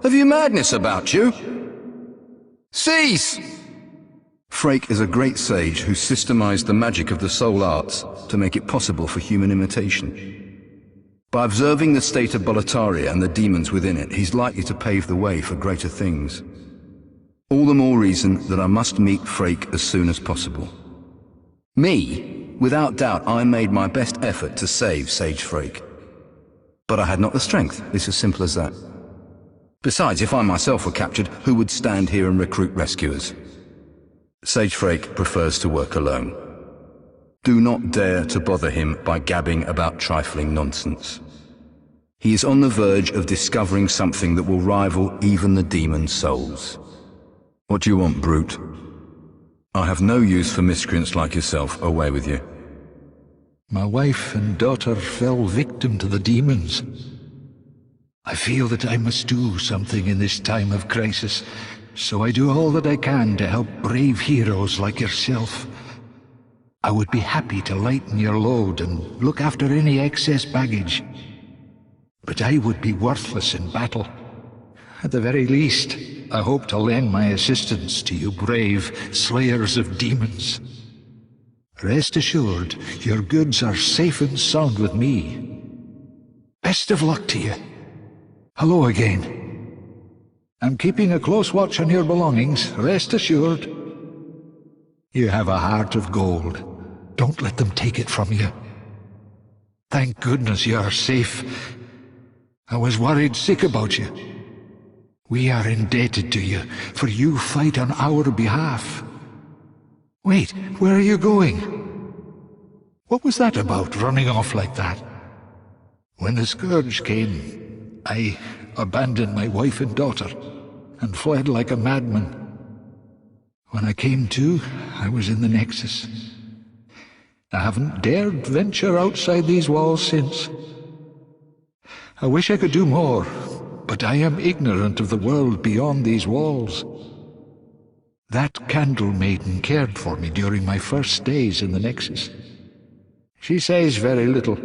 N: Have you madness about you? Cease! Frake is a great sage who systemized the magic of the soul arts to make it possible for human imitation. By observing the state of Boletaria and the demons within it, he's likely to pave the way for greater things. All the more reason that I must meet Frake as soon as possible. Me? Without doubt, I made my best effort to save Sage Frake. But I had not the strength. It's as simple as that. Besides, if I myself were captured, who would stand here and recruit rescuers? Sage Frake prefers to work alone. Do not dare to bother him by gabbing about trifling nonsense. He is on the verge of discovering something that will rival even the demon souls. What do you want, brute? I have no use for miscreants like yourself. Away with you.
E: My wife and daughter fell victim to the demons. I feel that I must do something in this time of crisis, so I do all that I can to help brave heroes like yourself. I would be happy to lighten your load and look after any excess baggage. But I would be worthless in battle. At the very least, I hope to lend my assistance to you brave slayers of demons. Rest assured, your goods are safe and sound with me. Best of luck to you. Hello again. I'm keeping a close watch on your belongings, rest assured. You have a heart of gold. Don't let them take it from you. Thank goodness you are safe. I was worried sick about you. We are indebted to you, for you fight on our behalf. Wait, where are you going? What was that about, running off like that? When the scourge came, I abandoned my wife and daughter, and fled like a madman. When I came to, I was in the Nexus. I haven't dared venture outside these walls since. I wish I could do more, but I am ignorant of the world beyond these walls. That Candle Maiden cared for me during my first days in the Nexus. She says very little,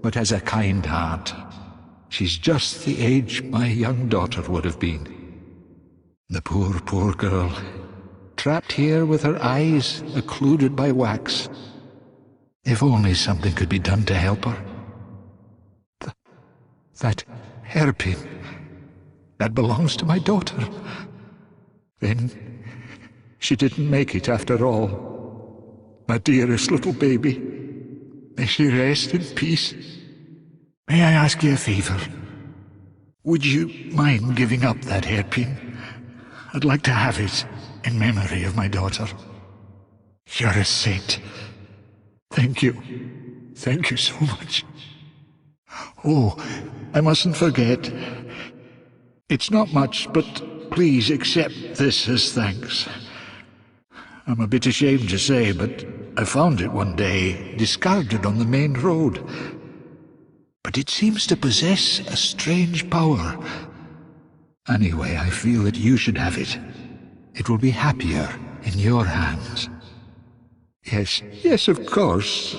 E: but has a kind heart. She's just the age my young daughter would have been. The poor, poor girl, trapped here with her eyes occluded by wax. If only something could be done to help her. That hairpin, that belongs to my daughter. Then she didn't make it after all. My dearest little baby. May she rest in peace. May I ask you a favor? Would you mind giving up that hairpin? I'd like to have it in memory of my daughter. You're a saint. Thank you. Thank you so much. Oh, I mustn't forget. It's not much, but please accept this as thanks. I'm a bit ashamed to say, but I found it one day, discarded on the main road. But it seems to possess a strange power. Anyway, I feel that you should have it. It will be happier in your hands. Yes, of course.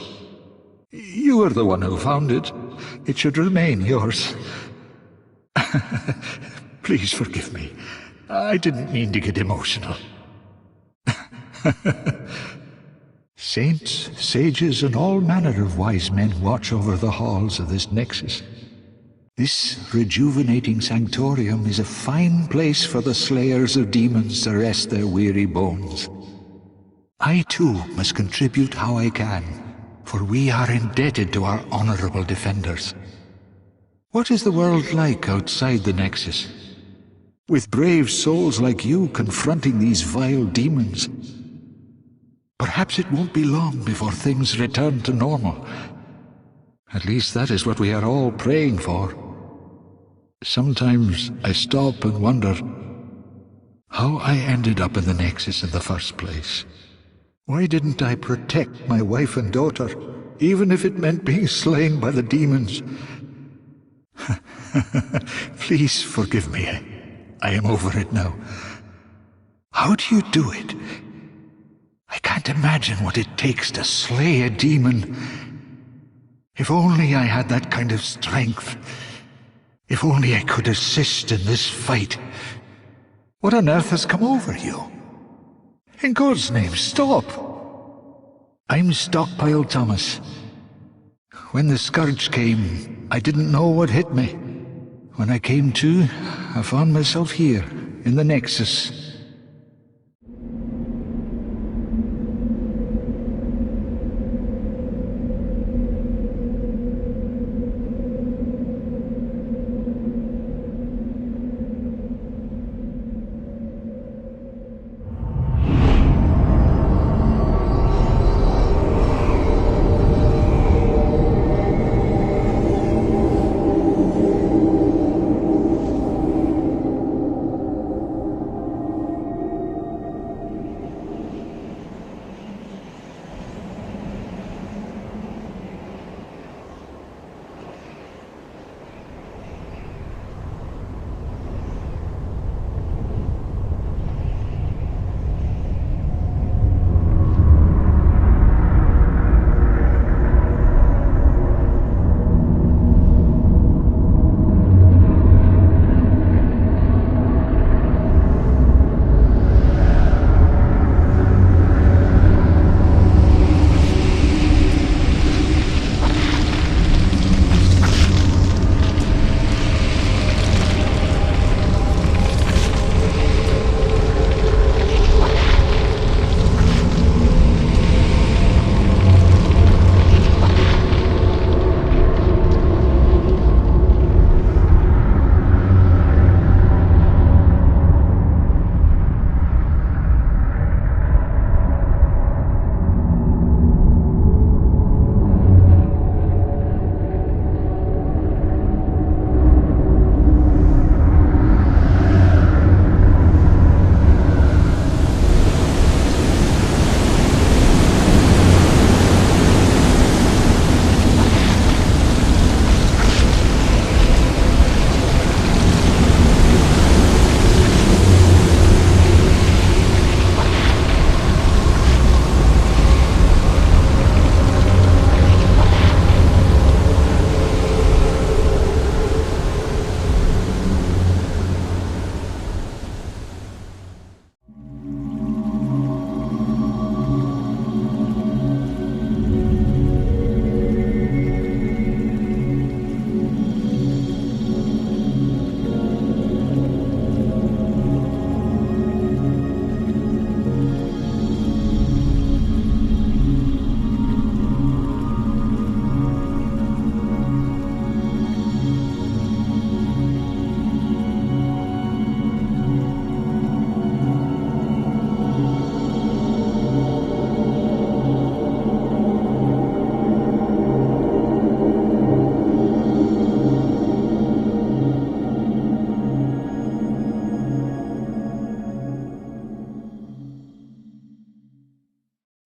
E: You are the one who found it. It should remain yours. Please forgive me. I didn't mean to get emotional. Saints, sages, and all manner of wise men watch over the halls of this Nexus. This rejuvenating sanctorium is a fine place for the slayers of demons to rest their weary bones. I too must contribute how I can, for we are indebted to our honorable defenders. What is the world like outside the Nexus? With brave souls like you confronting these vile demons. Perhaps it won't be long before things return to normal. At least that is what we are all praying for. Sometimes I stop and wonder how I ended up in the Nexus in the first place. Why didn't I protect my wife and daughter, even if it meant being slain by the demons? Please forgive me. I am over it now. How do you do it? I can't imagine what it takes to slay a demon. If only I had that kind of strength. If only I could assist in this fight. What on earth has come over you? In God's name, stop! I'm Stockpile Thomas. When the scourge came, I didn't know what hit me. When I came to, I found myself here, in the Nexus.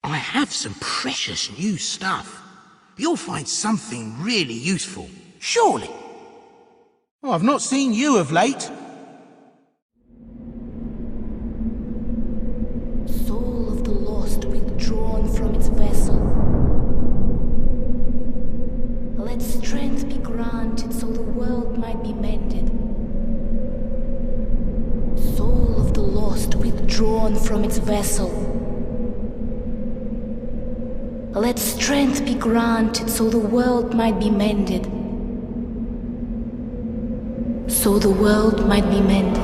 C: I have some precious new stuff. You'll find something really useful, surely. Oh, I've not seen you of late.
O: Soul of the lost withdrawn from its vessel. Let strength be granted so the world might be mended. Soul of the lost withdrawn from its vessel. Let strength be granted so the world might be mended. So the world might be mended.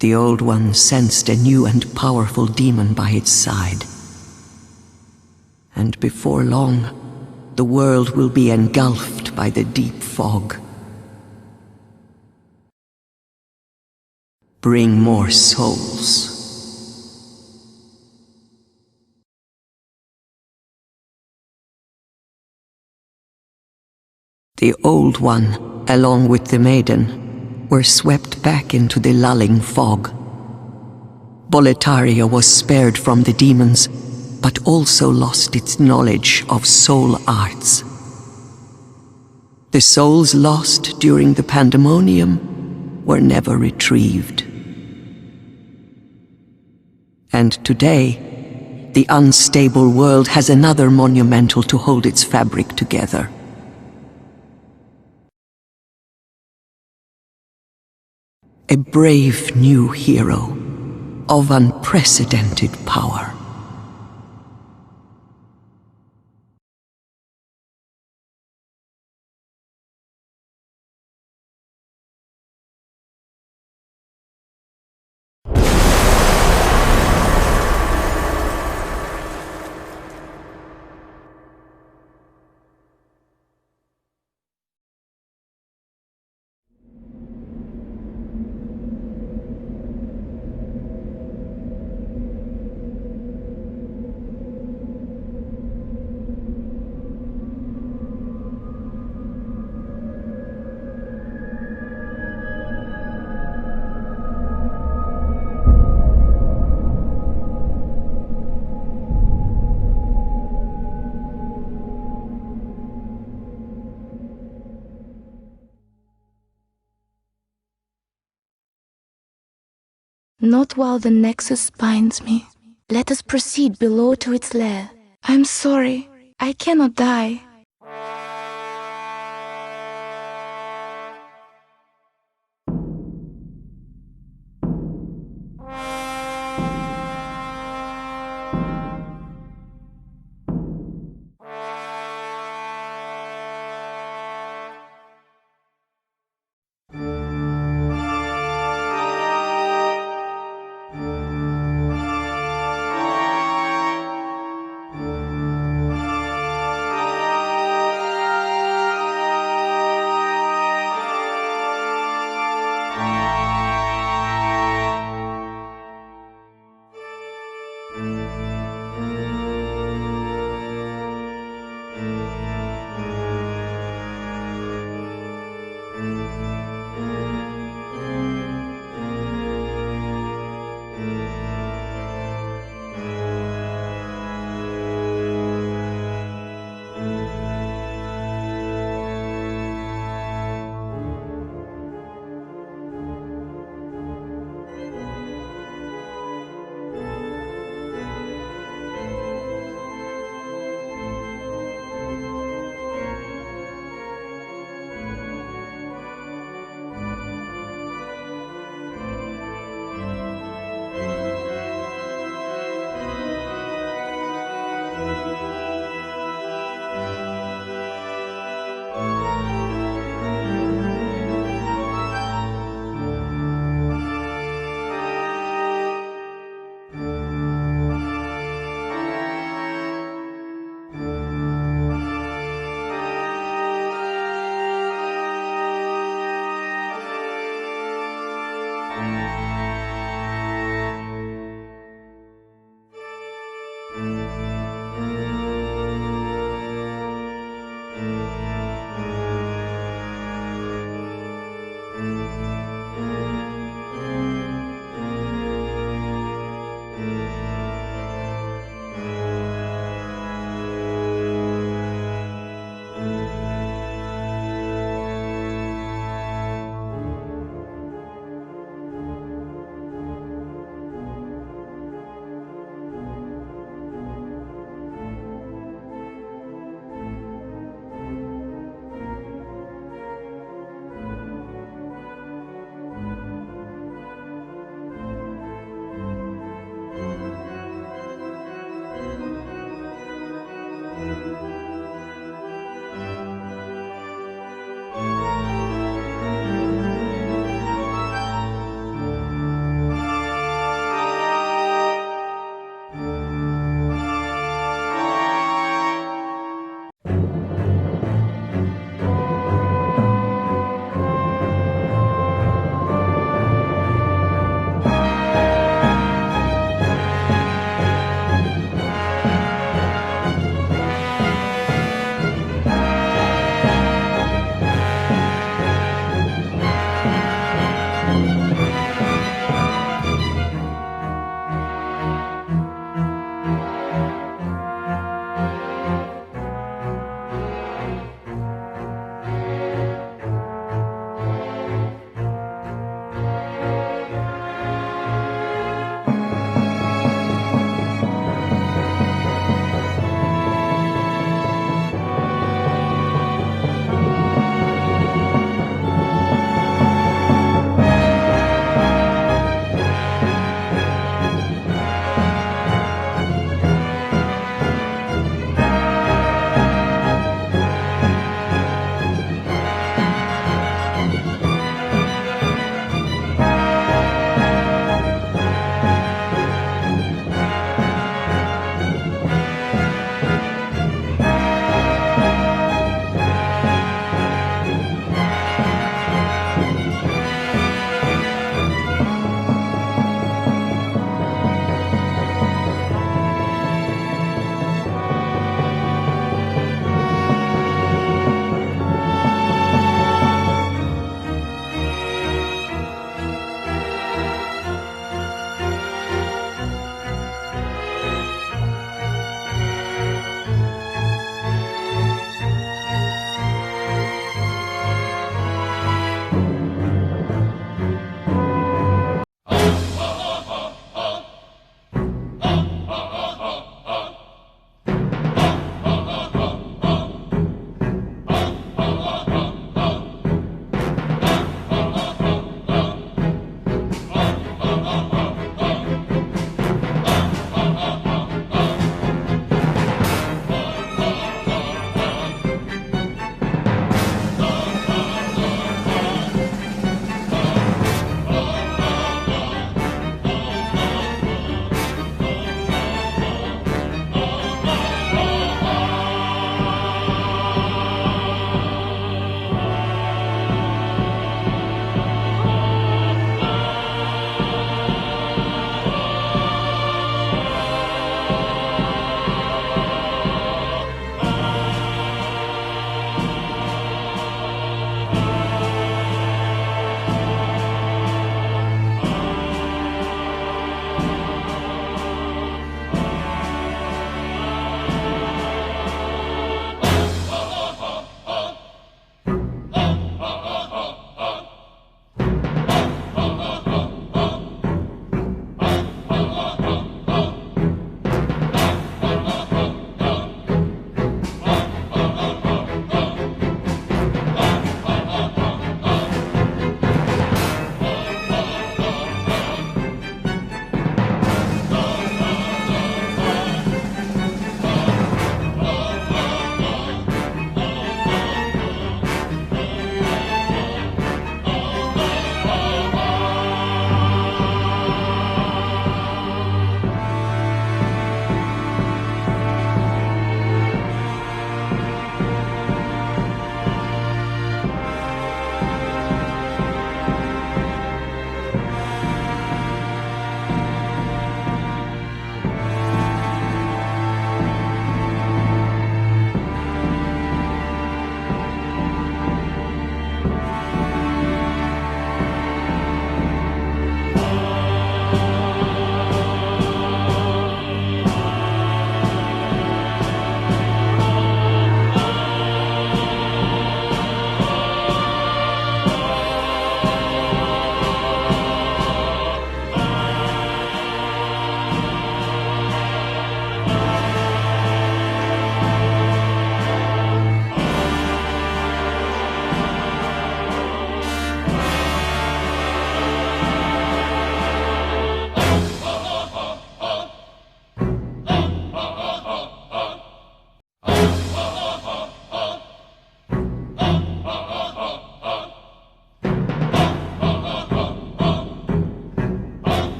P: The Old One sensed a new and powerful demon by its side. And before long, the world will be engulfed by the deep fog. Bring more souls. The Old One, along with the Maiden, were swept back into the lulling fog. Boletaria was spared from the demons, but also lost its knowledge of soul arts. The souls lost during the pandemonium were never retrieved. And today, the unstable world has another monumental to hold its fabric together. A brave new hero of unprecedented power.
A: Not while the Nexus binds me. Let us proceed below to its lair. I'm sorry. I cannot die.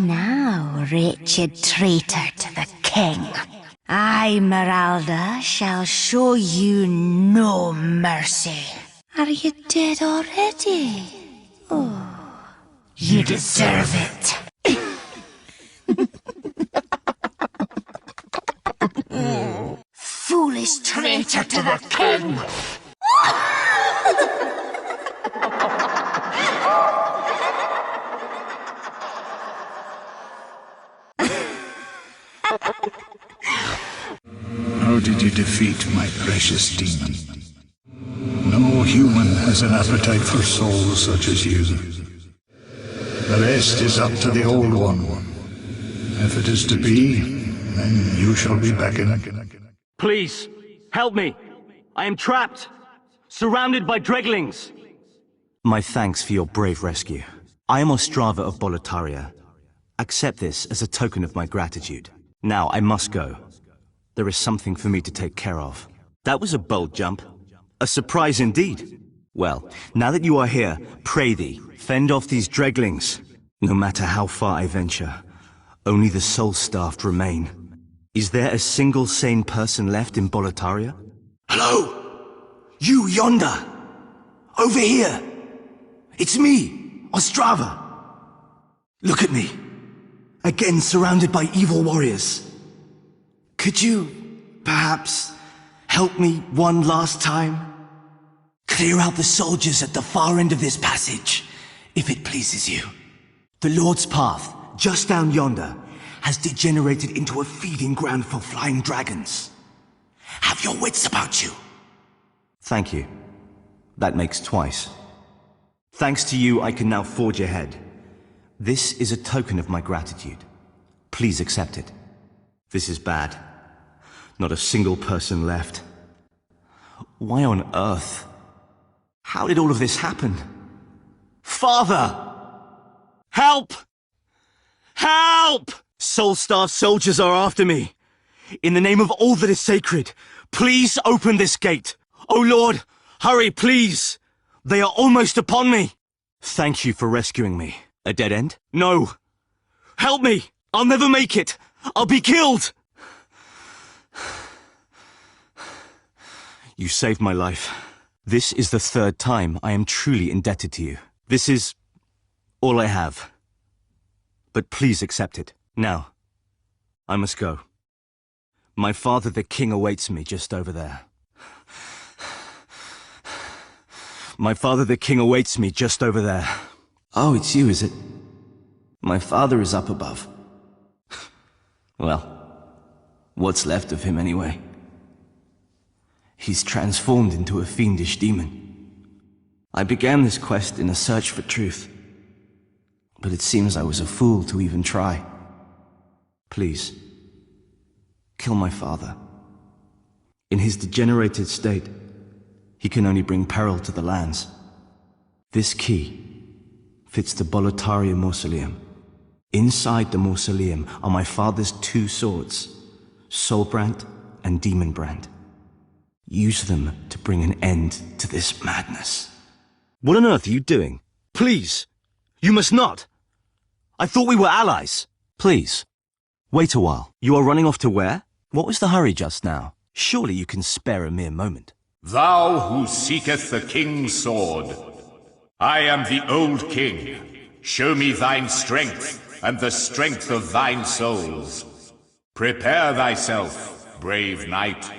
Q: now, wretched traitor to the king. I, Meralda, shall show you no mercy. Are you dead already? Oh, you deserve it. Foolish traitor to the king!
E: How did you defeat my precious demon? No human has an appetite for souls such as you. The rest is up to the Old One. If it is to be, then you shall be beckoned.
F: Please, help me. I am trapped, surrounded by dreglings. My thanks for your brave rescue. I am Ostrava of Boletaria. Accept this as a token of my gratitude. Now I must go. There is something for me to take care of. That was a bold jump. A surprise indeed. Well, now that you are here, pray thee, fend off these dreglings. No matter how far I venture, only the soul-starved remain. Is there a single sane person left in Boletaria?
R: Hello? You yonder! Over here! It's me, Ostrava! Look at me. Again surrounded by evil warriors. Could you, perhaps, help me one last time? Clear out the soldiers at the far end of this passage, if it pleases you. The Lord's path, just down yonder, has degenerated into a feeding ground for flying dragons. Have your wits about you.
F: Thank you. That makes twice. Thanks to you, I can now forge ahead. This is a token of my gratitude. Please accept it. This is bad. Not a single person left. Why on earth? How did all of this happen? Father! Help! Help! Soul-starved soldiers are after me. In the name of all that is sacred, please open this gate. Oh Lord, hurry, please! They are almost upon me! Thank you for rescuing me. A dead end? No! Help me! I'll never make it! I'll be killed! You saved my life. This is the third time I am truly indebted to you. This is all I have. But please accept it. Now, I must go. My father the king awaits me just over there. My father the king awaits me just over there. Oh, it's you, is it? My father is up above. Well, what's left of him anyway? He's transformed into a fiendish demon. I began this quest in a search for truth, but it seems I was a fool to even try. Please, kill my father. In his degenerated state, he can only bring peril to the lands. This key fits the Boletarian mausoleum. Inside the mausoleum are my father's two swords, Soulbrand and Demonbrand. Use them to bring an end to this madness. What on earth are you doing? Please! You must not! I thought we were allies! Please, wait a while. You are running off to where? What was the hurry just now? Surely you can spare a mere moment.
S: Thou who seeketh the king's sword. I am the old king. Show me thine strength, and the strength of thine souls. Prepare thyself, brave knight.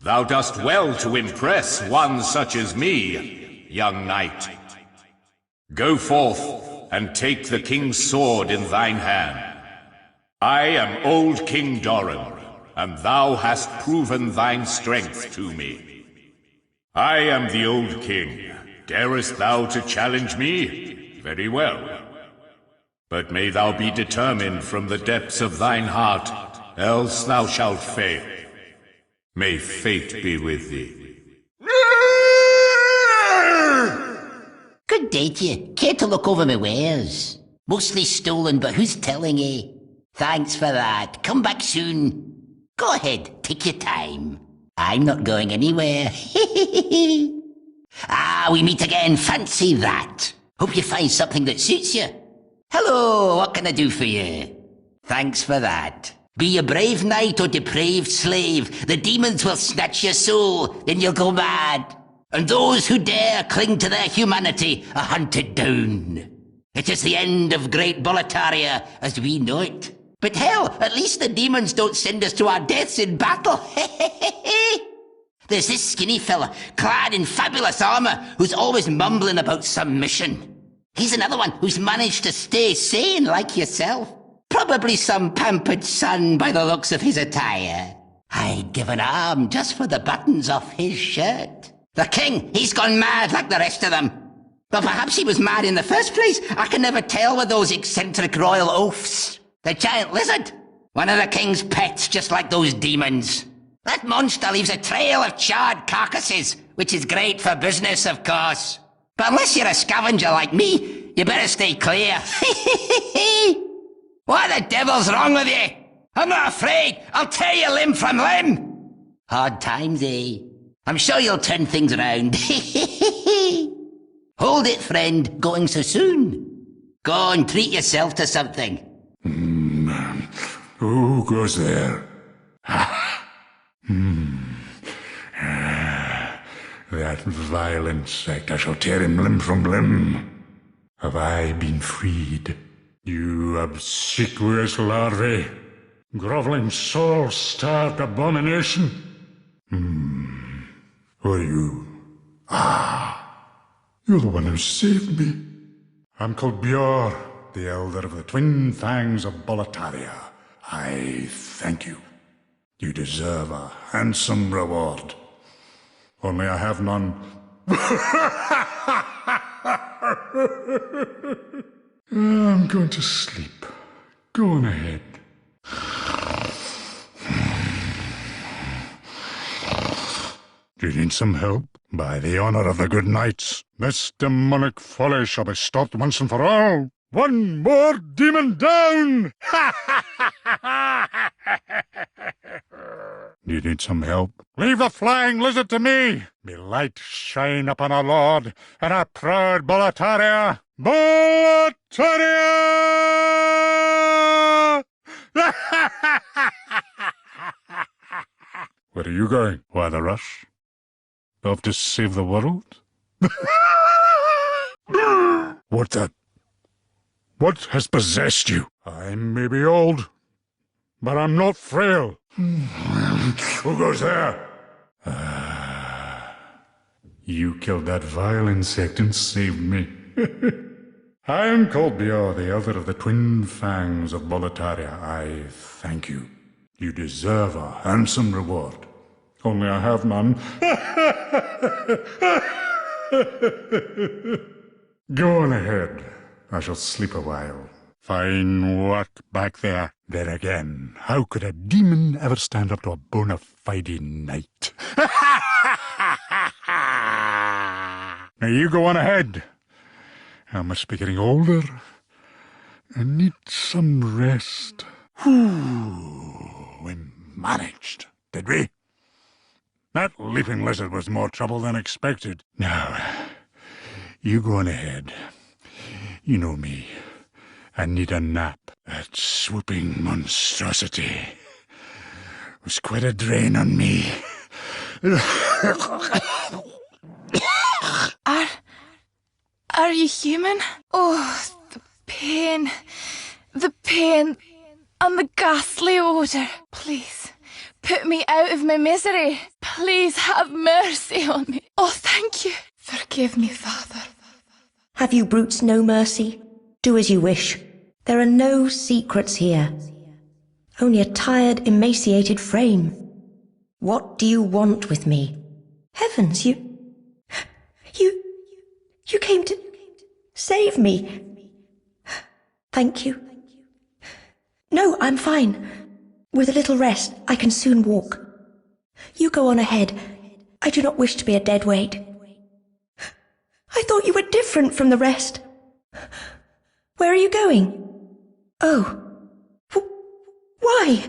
S: Thou dost well to impress one such as me, young knight. Go forth, and take the king's sword in thine hand. I am old King Doran, and thou hast proven thine strength to me. I am the old king. Darest thou to challenge me? Very well. But may thou be determined from the depths of thine heart, else thou shalt fail. May fate be with thee.
T: Good day to you. Care to look over my wares? Mostly stolen, but who's telling eh? Thanks for that. Come back soon. Go ahead, take your time. I'm not going anywhere. Ah, we meet again. Fancy that. Hope you find something that suits you. Hello, what can I do for you? Thanks for that. Be a brave knight or depraved slave, the demons will snatch your soul, then you'll go mad. And those who dare cling to their humanity are hunted down. It is the end of Great Boletaria as we know it. But hell, at least the demons don't send us to our deaths in battle. There's this skinny fella, clad in fabulous armor, who's always mumbling about some mission. He's another one who's managed to stay sane like yourself. Probably some pampered son by the looks of his attire. I'd give an arm just for the buttons off his shirt. The king, he's gone mad like the rest of them. But perhaps he was mad in the first place. I can never tell with those eccentric royal oafs. The giant lizard, one of the king's pets, just like those demons. That monster leaves a trail of charred carcasses, which is great for business, of course. But unless you're a scavenger like me, you better stay clear. What the devil's wrong with you? I'm not afraid. I'll tear you limb from limb. Hard times, eh? I'm sure you'll turn things around. Hold it, friend, going so soon. Go and treat yourself to something.
E: Who goes there? That vile insect, I shall tear him limb from limb. Have I been freed? You obsequious larvae, groveling soul-starved abomination. Who are you? You're the one who saved me. I'm called Bjor, the elder of the twin fangs of Boletaria. I thank you. You deserve a handsome reward. Only I have none. I'm going to sleep. Go on ahead. Do you need some help? By the honor of the good knights, this demonic folly shall be stopped once and for all. One more demon down! Do you need some help? Leave the flying lizard to me! May light shine upon our lord and our proud Boletaria! Boletaria! Where are you going? Why the rush? Off to save the world? What the... What has possessed you? I may be old, but I'm not frail. Who goes there? You killed that vile insect and saved me. I am called Bjor, the elder of the twin fangs of Boletaria. I thank you. You deserve a handsome reward. Only I have none. Go on ahead. I shall sleep a while. Fine work back there. There again. How could a demon ever stand up to a bona fide knight? Now you go on ahead. I must be getting older. I need some rest. We managed, did we? That leaping lizard was more trouble than expected. Now, you go on ahead. You know me. I need a nap. That swooping monstrosity was quite a drain on me.
U: Are you human? Oh, the pain. The pain and the ghastly odour. Please, put me out of my misery. Please have mercy on me. Oh, thank you. Forgive me, Father.
V: Have you brutes no mercy? Do as you wish. There are no secrets here. Only a tired, emaciated frame. What do you want with me? Heavens, you came to save me. Thank you. No, I'm fine. With a little rest, I can soon walk. You go on ahead. I do not wish to be a dead weight. I thought you were different from the rest. Where are you going? Oh. Why?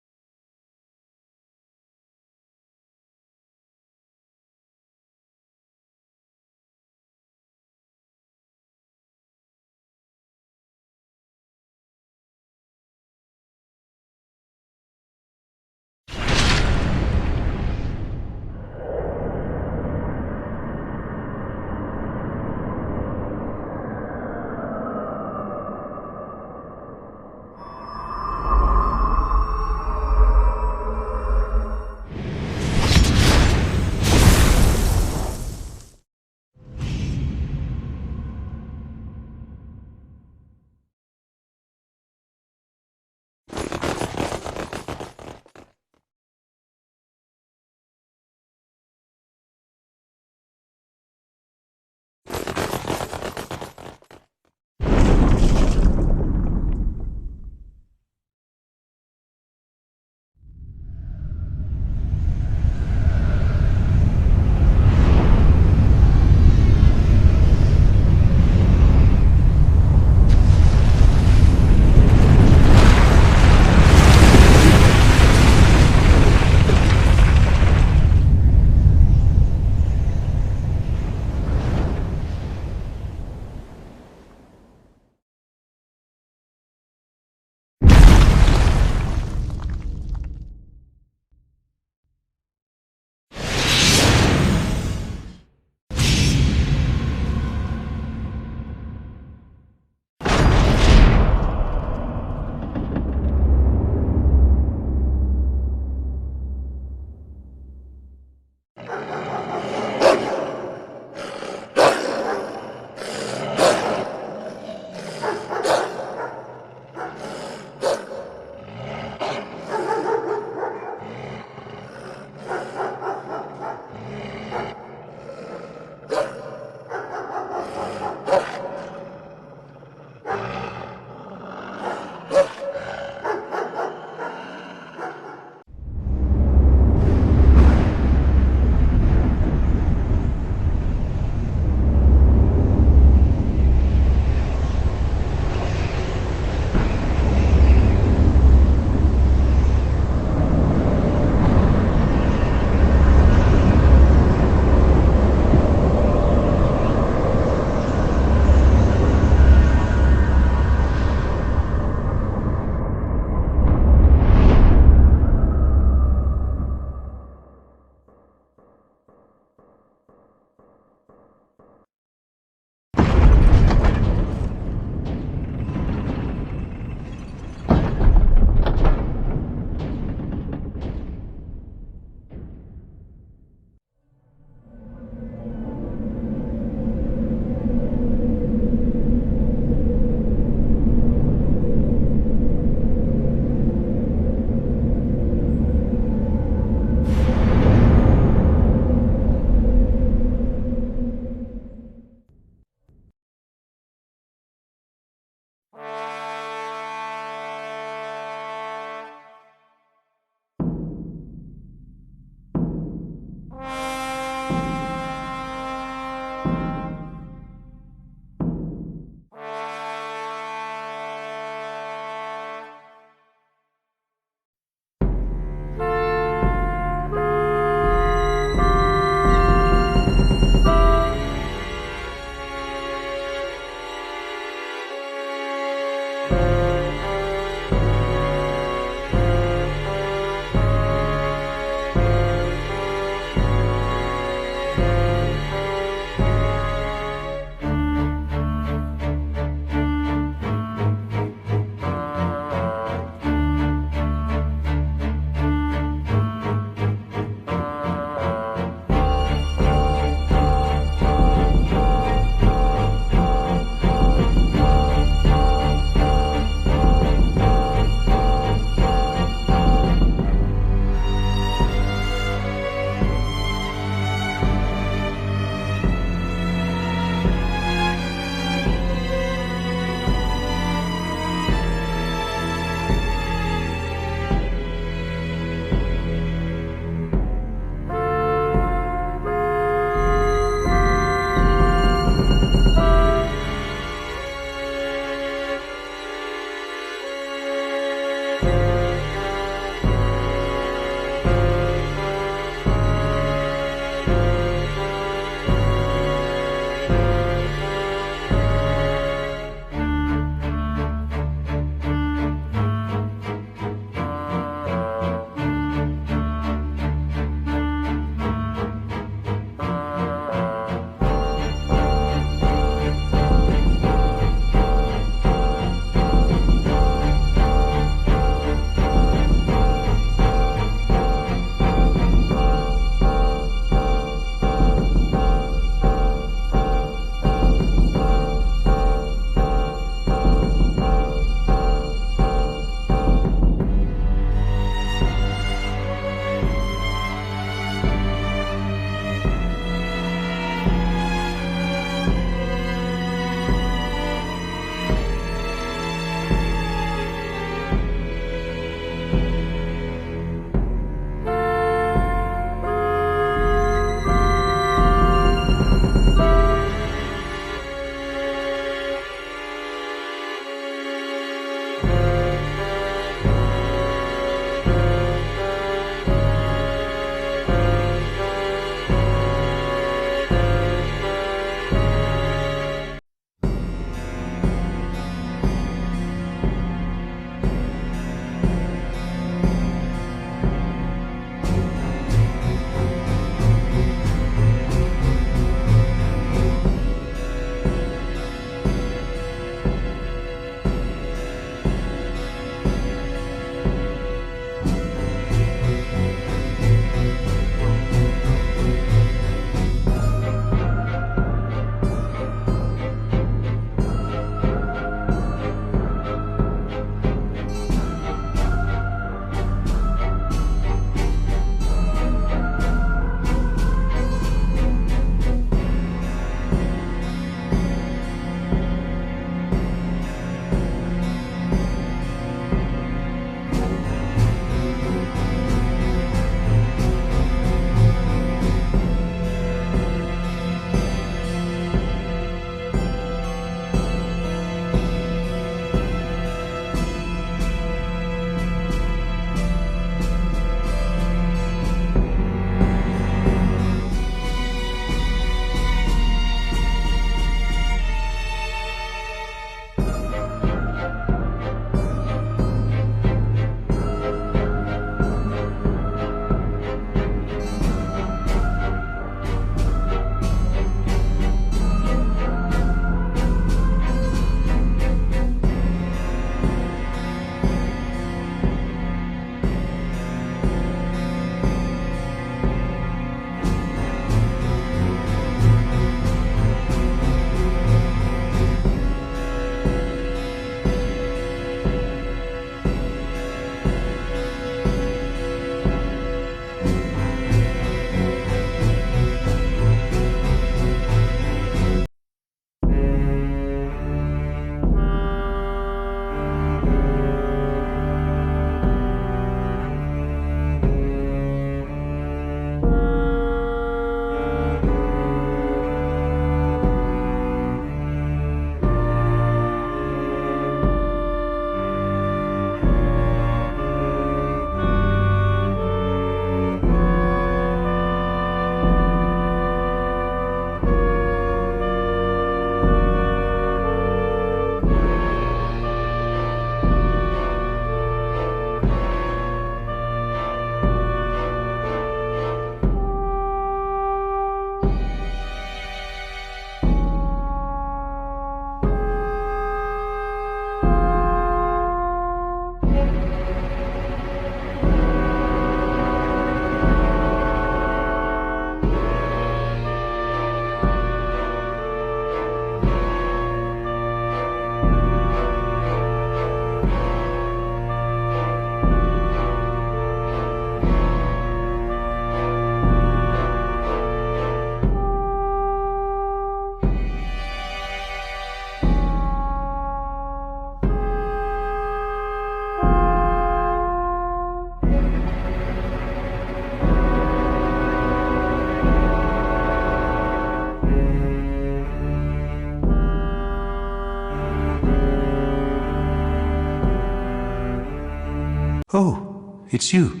B: Oh, it's you.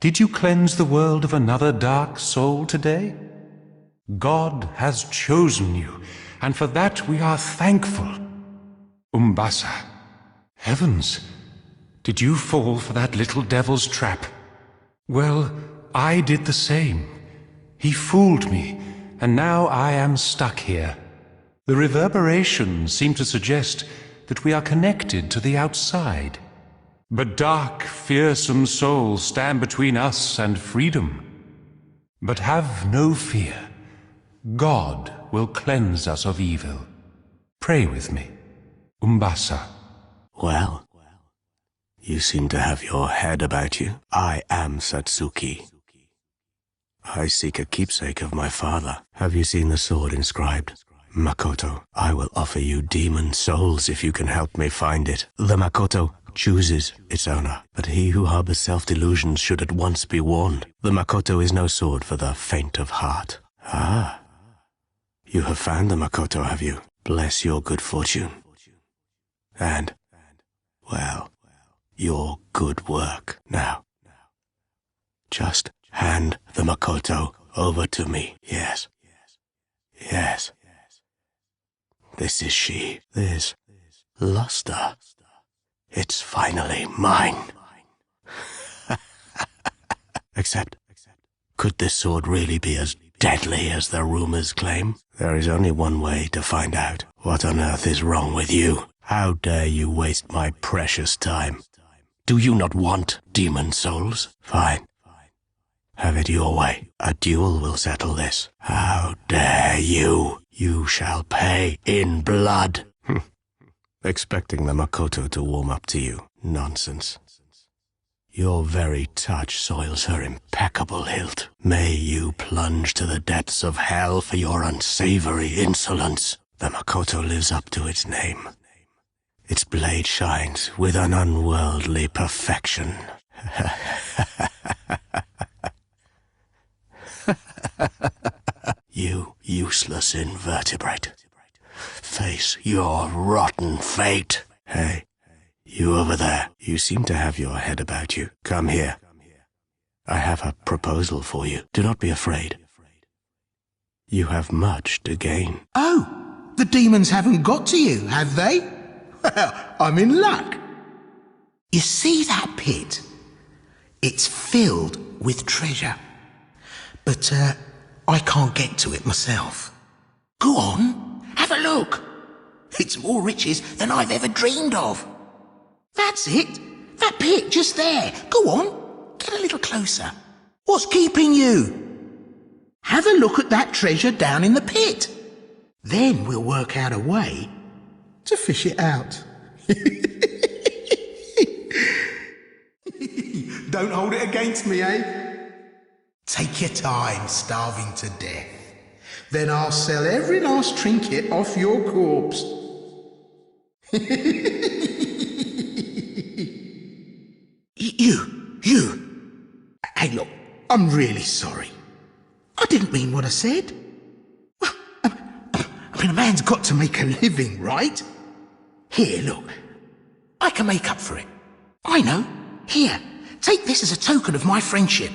B: Did you cleanse the world of another dark soul today? God has chosen you, and for that we are thankful. Umbasa. Heavens, did you fall for that little devil's trap? Well, I did the same. He fooled me, and now I am stuck here. The reverberations seem to suggest that we are connected to the outside. But dark, fearsome souls stand between us and freedom. But have no fear. God will cleanse us of evil. Pray with me, Umbasa.
I: Well, you seem to have your head about you. I am Satsuki. I seek a keepsake of my father. Have you seen the sword inscribed? Makoto, I will offer you demon souls if you can help me find it. The Makoto chooses its owner, but he who harbors self-delusions should at once be warned. The Makoto is no sword for the faint of heart. Ah, you have found the Makoto, have you? Bless your good fortune. And, well, your good work. Now, just hand the Makoto over to me. Yes. Yes. This is she. This luster. It's finally mine. Except, could this sword really be as deadly as the rumors claim? There is only one way to find out. What on earth is wrong with you? How dare you waste my precious time? Do you not want demon souls? Fine. Have it your way. A duel will settle this. How dare you? You shall pay in blood. Expecting the Makoto to warm up to you. Nonsense. Your very touch soils her impeccable hilt. May you plunge to the depths of hell for your unsavory insolence. The Makoto lives up to its name. Its blade shines with an unworldly perfection. You useless invertebrate. Face your rotten fate. Hey, you over there. You seem to have your head about you. Come here. I have a proposal for you. Do not be afraid. You have much to gain.
C: Oh, the demons haven't got to you, have they? Well, I'm in luck. You see that pit? It's filled with treasure. But, I can't get to it myself. Go on, have a look. It's more riches than I've ever dreamed of. That's it. That pit just there. Go on, get a little closer. What's keeping you? Have a look at that treasure down in the pit. Then we'll work out a way to fish it out. Don't hold it against me, eh? Take your time, starving to death. Then I'll sell every last trinket off your corpse. You. Hey, look, I'm really sorry. I didn't mean what I said. Well, I mean, a man's got to make a living, right? Here, look. I can make up for it. I know. Here, take this as a token of my friendship.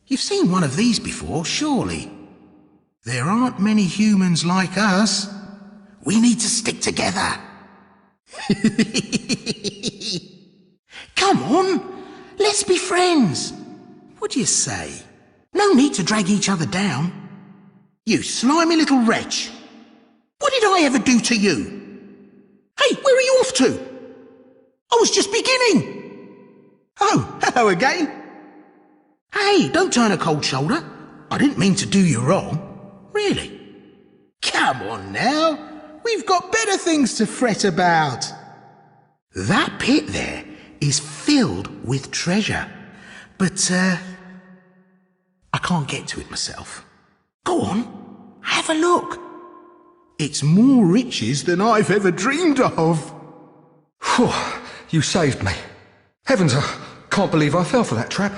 C: You've seen one of these before, surely. There aren't many humans like us. We need to stick together. Come on, let's be friends. What do you say? No need to drag each other down. You slimy little wretch. What did I ever do to you? Hey, where are you off to? I was just beginning. Oh, hello again. Hey, don't turn a cold shoulder. I didn't mean to do you wrong. Really? Come on now. We've got better things to fret about. That pit there is filled with treasure. But, I can't get to it myself. Go on, have a look. It's more riches than I've ever dreamed of.
L: Whew, you saved me. Heavens, I can't believe I fell for that trap.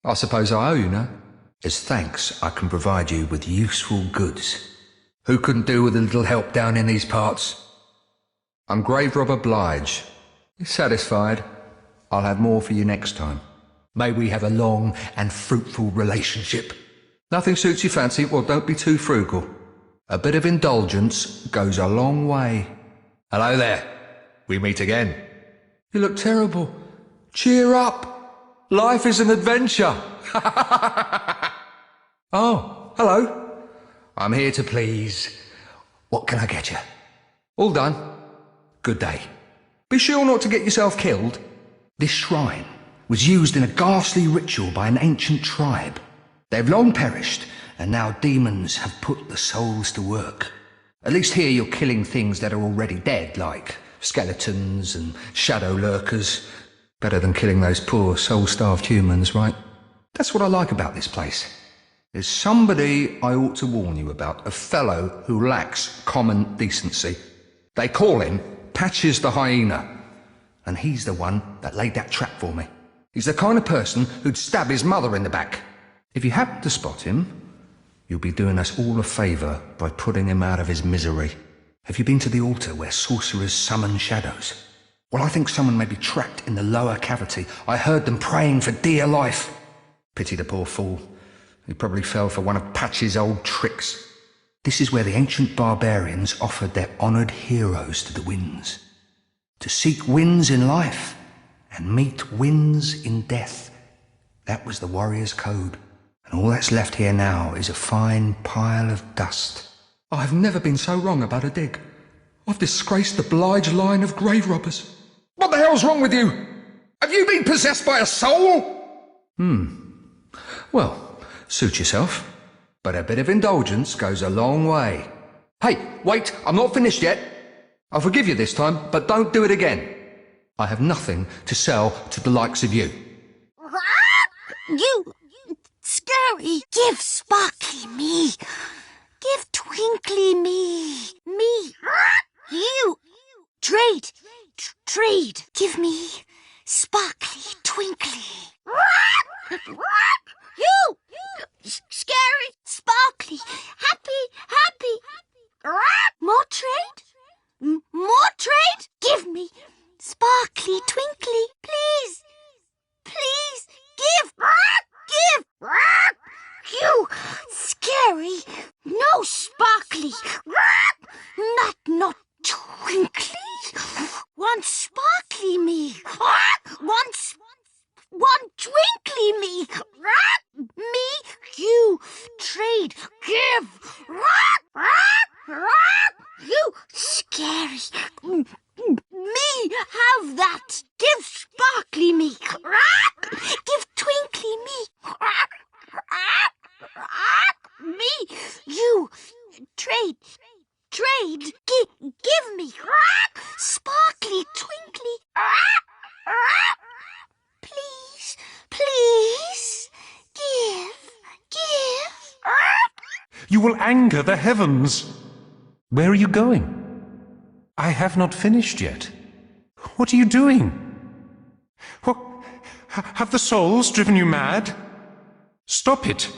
L: I suppose I owe you now. As thanks, I can provide you with useful goods. Who couldn't do with a little help down in these parts? I'm Grave Robber Blige. You satisfied? I'll have more for you next time. May we have a long and fruitful relationship. Nothing suits your fancy? Well, don't be too frugal. A bit of indulgence goes a long way. Hello there. We meet again. You look terrible. Cheer up. Life is an adventure. Oh, hello. I'm here to please. What can I get you? All done. Good day. Be sure not to get yourself killed. This shrine was used in a ghastly ritual by an ancient tribe. They've long perished, and now demons have put the souls to work. At least here you're killing things that are already dead, like skeletons and Shadowlurkers. Better than killing those poor soul-starved humans, right? That's what I like about this place. There's somebody I ought to warn you about, a fellow who lacks common decency. They call him Patches the Hyena, and he's the one that laid that trap for me. He's the kind of person who'd stab his mother in the back. If you happen to spot him, you'll be doing us all a favour by putting him out of his misery. Have you been to the altar where sorcerers summon shadows? Well, I think someone may be trapped in the lower cavity. I heard them praying for dear life. Pity the poor fool. He probably fell for one of Patch's old tricks. This is where the ancient barbarians offered their honoured heroes to the winds. To seek winds in life and meet winds in death. That was the warrior's code. And all that's left here now is a fine pile of dust. I've never been so wrong about a dig. I've disgraced the Blige line of grave robbers.
C: What the hell's wrong with you? Have you been possessed by a soul?
L: Well, suit yourself. But a bit of indulgence goes a long way. Hey, wait, I'm not finished yet. I'll forgive you this time, but don't do it again. I have nothing to sell to the likes of you.
Q: You... Scary. Give Sparkly me. Give Twinkly me. Me. You. Trade. Trade. Give me Sparkly, Twinkly. You. Scary. Sparkly. Happy. More trade? More trade? Give me Sparkly, Twinkly, please. Please, give. You, Scary. No Sparkly. Not Twinkly. One Sparkly me. One Twinkly me. Me, you, trade, give. You, Scary. Me, have that. Give Sparkly me. Give Twinkly me. Me, you, trade, give me. Sparkly, Twinkly. Please, give.
B: You will anger the heavens. Where are you going? I have not finished yet. What are you doing? What? Have the souls driven you mad? Stop it!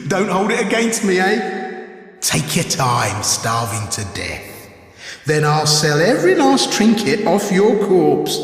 C: Don't hold it against me, eh? Take your time starving to death. Then I'll sell every last trinket off your corpse.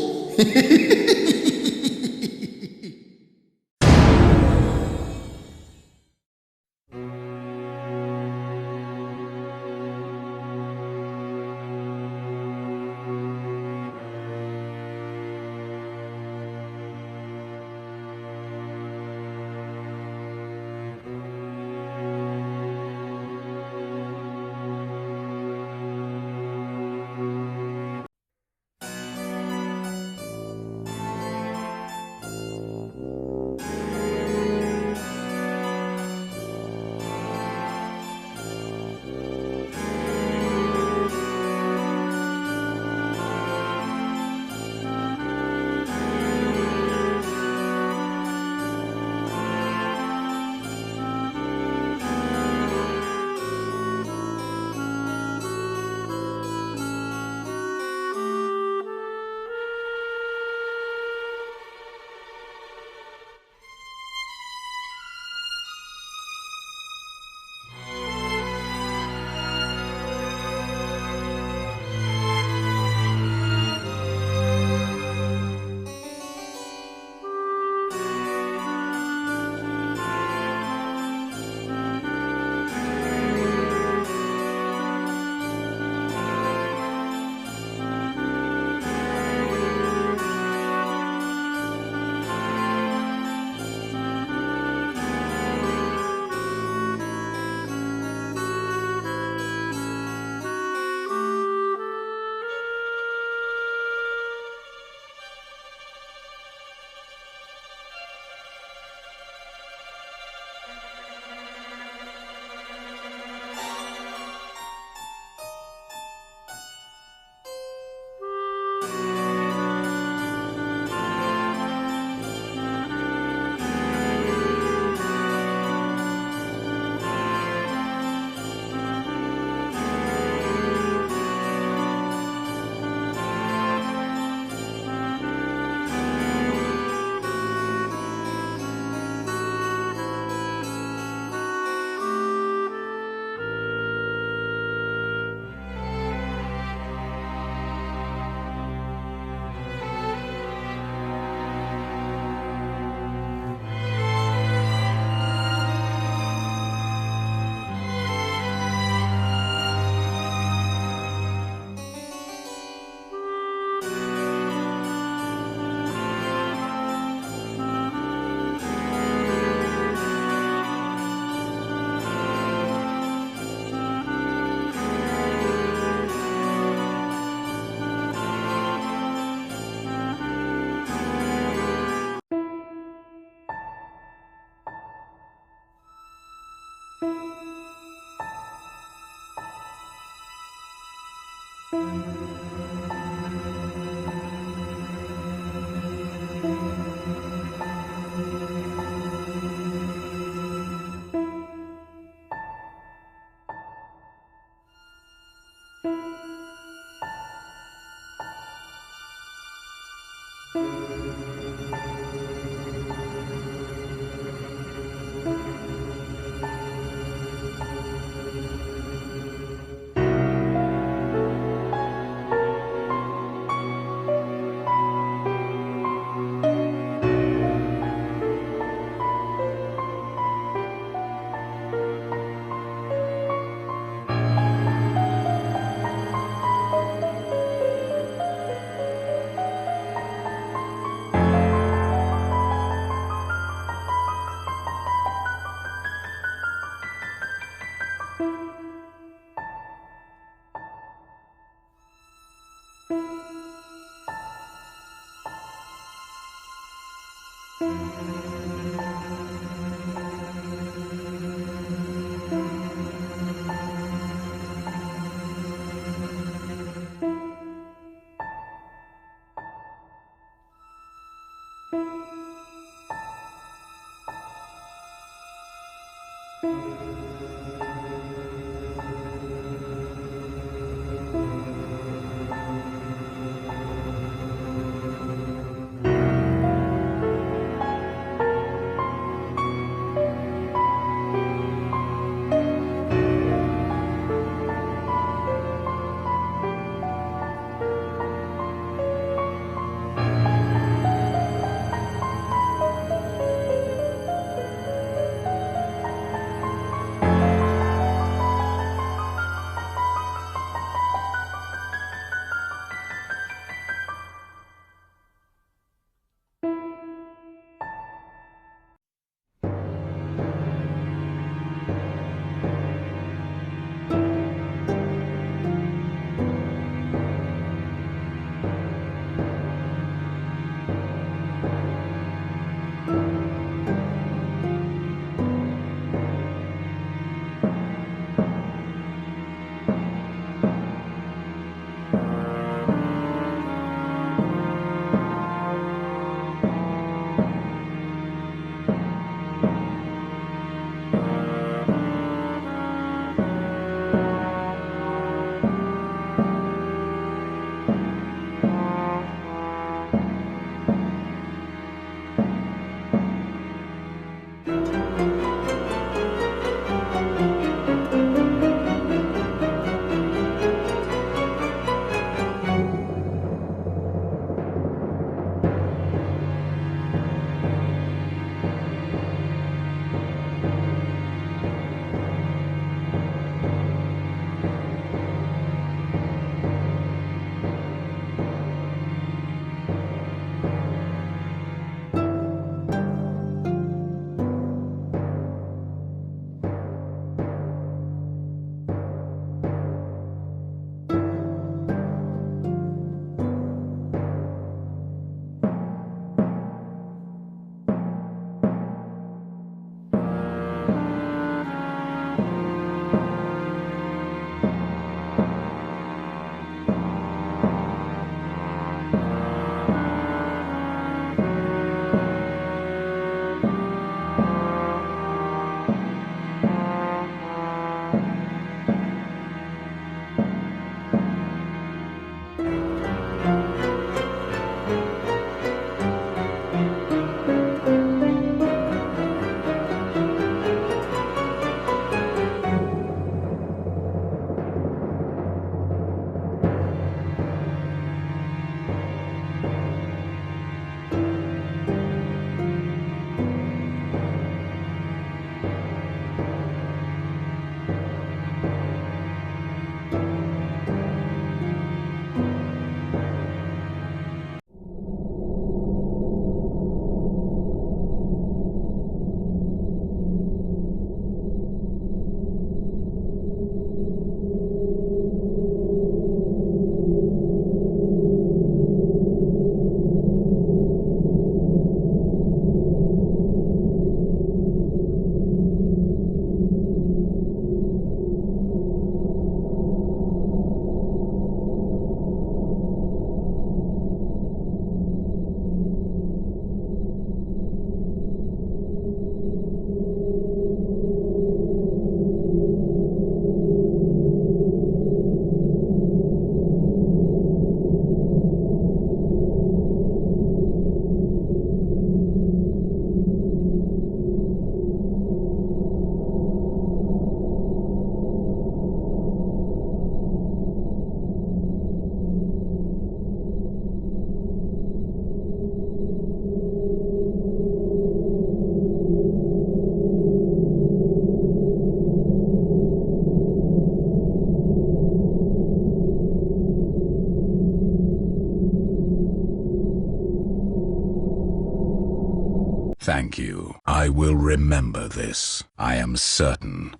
D: Thank you. I will remember this. I am certain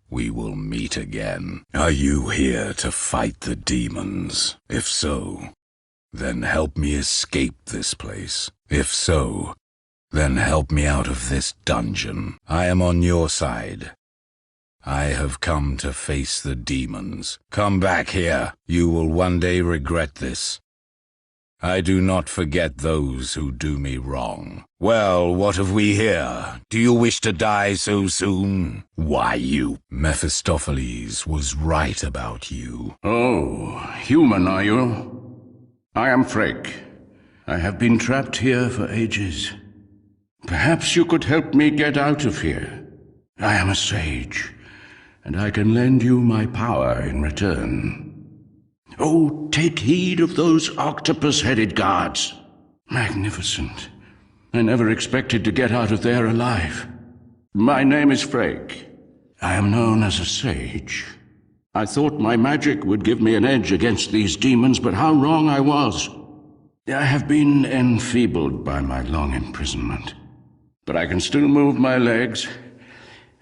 D: we will meet again. Are you here to fight the demons? If so, then help me escape this place. If so, then help me out of this dungeon. I am on your side. I have come to face the demons. Come back here. You will one day regret this. I do not forget those who do me wrong. Well, what have we here? Do you wish to die so soon? Why, you... Mephistopheles was right about you.
G: Oh, human are you? I am Freyk. I have been trapped here for ages. Perhaps you could help me get out of here. I am a sage, and I can lend you my power in return. Oh, take heed of those octopus-headed guards. Magnificent. I never expected to get out of there alive. My name is Freyk. I am known as a sage. I thought my magic would give me an edge against these demons, but how wrong I was. I have been enfeebled by my long imprisonment. But I can still move my legs,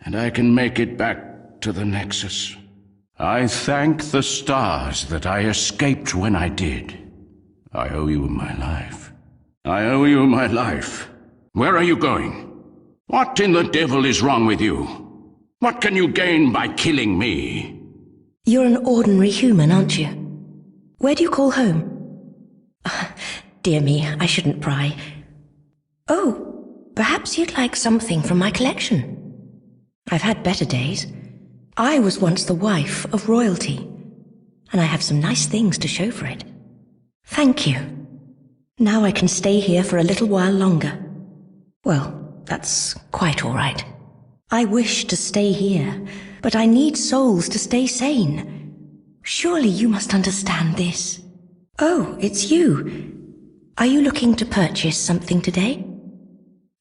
G: and I can make it back to the Nexus. I thank the stars that I escaped when I did. I owe you my life. I owe you my life. Where are you going? What in the devil is wrong with you? What can you gain by killing me?
V: You're an ordinary human, aren't you? Where do you call home? Dear me, I shouldn't pry. Oh, perhaps you'd like something from my collection. I've had better days. I was once the wife of royalty, and I have some nice things to show for it. Thank you. Now I can stay here for a little while longer. Well, that's quite all right. I wish to stay here, but I need souls to stay sane. Surely you must understand this. Oh, it's you. Are you looking to purchase something today?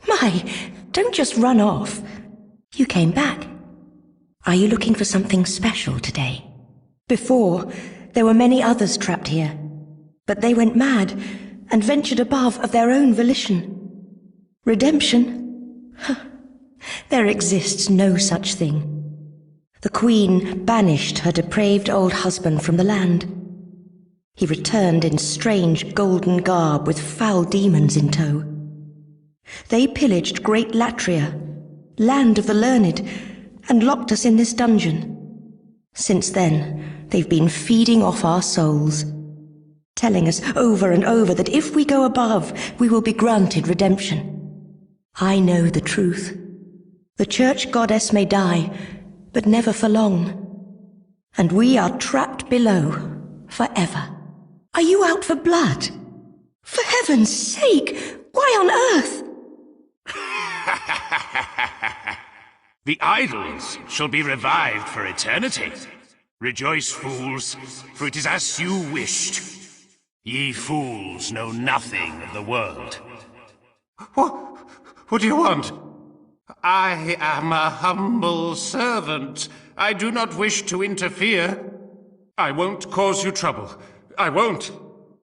V: My, don't just run off. You came back. Are you looking for something special today? Before, there were many others trapped here, but they went mad and ventured above of their own volition. Redemption? There exists no such thing. The Queen banished her depraved old husband from the land. He returned in strange golden garb with foul demons in tow. They pillaged great Latria, land of the learned, and locked us in this dungeon. Since then, they've been feeding off our souls, telling us over and over that if we go above, we will be granted redemption. I know the truth. The church goddess may die, but never for long. And we are trapped below, forever. Are you out for blood? For heaven's sake, why on earth?
J: The idols shall be revived for eternity. Rejoice, fools, for it is as you wished. Ye fools know nothing of the world.
B: What do you want? I am a humble servant. I do not wish to interfere. I won't cause you trouble. I won't.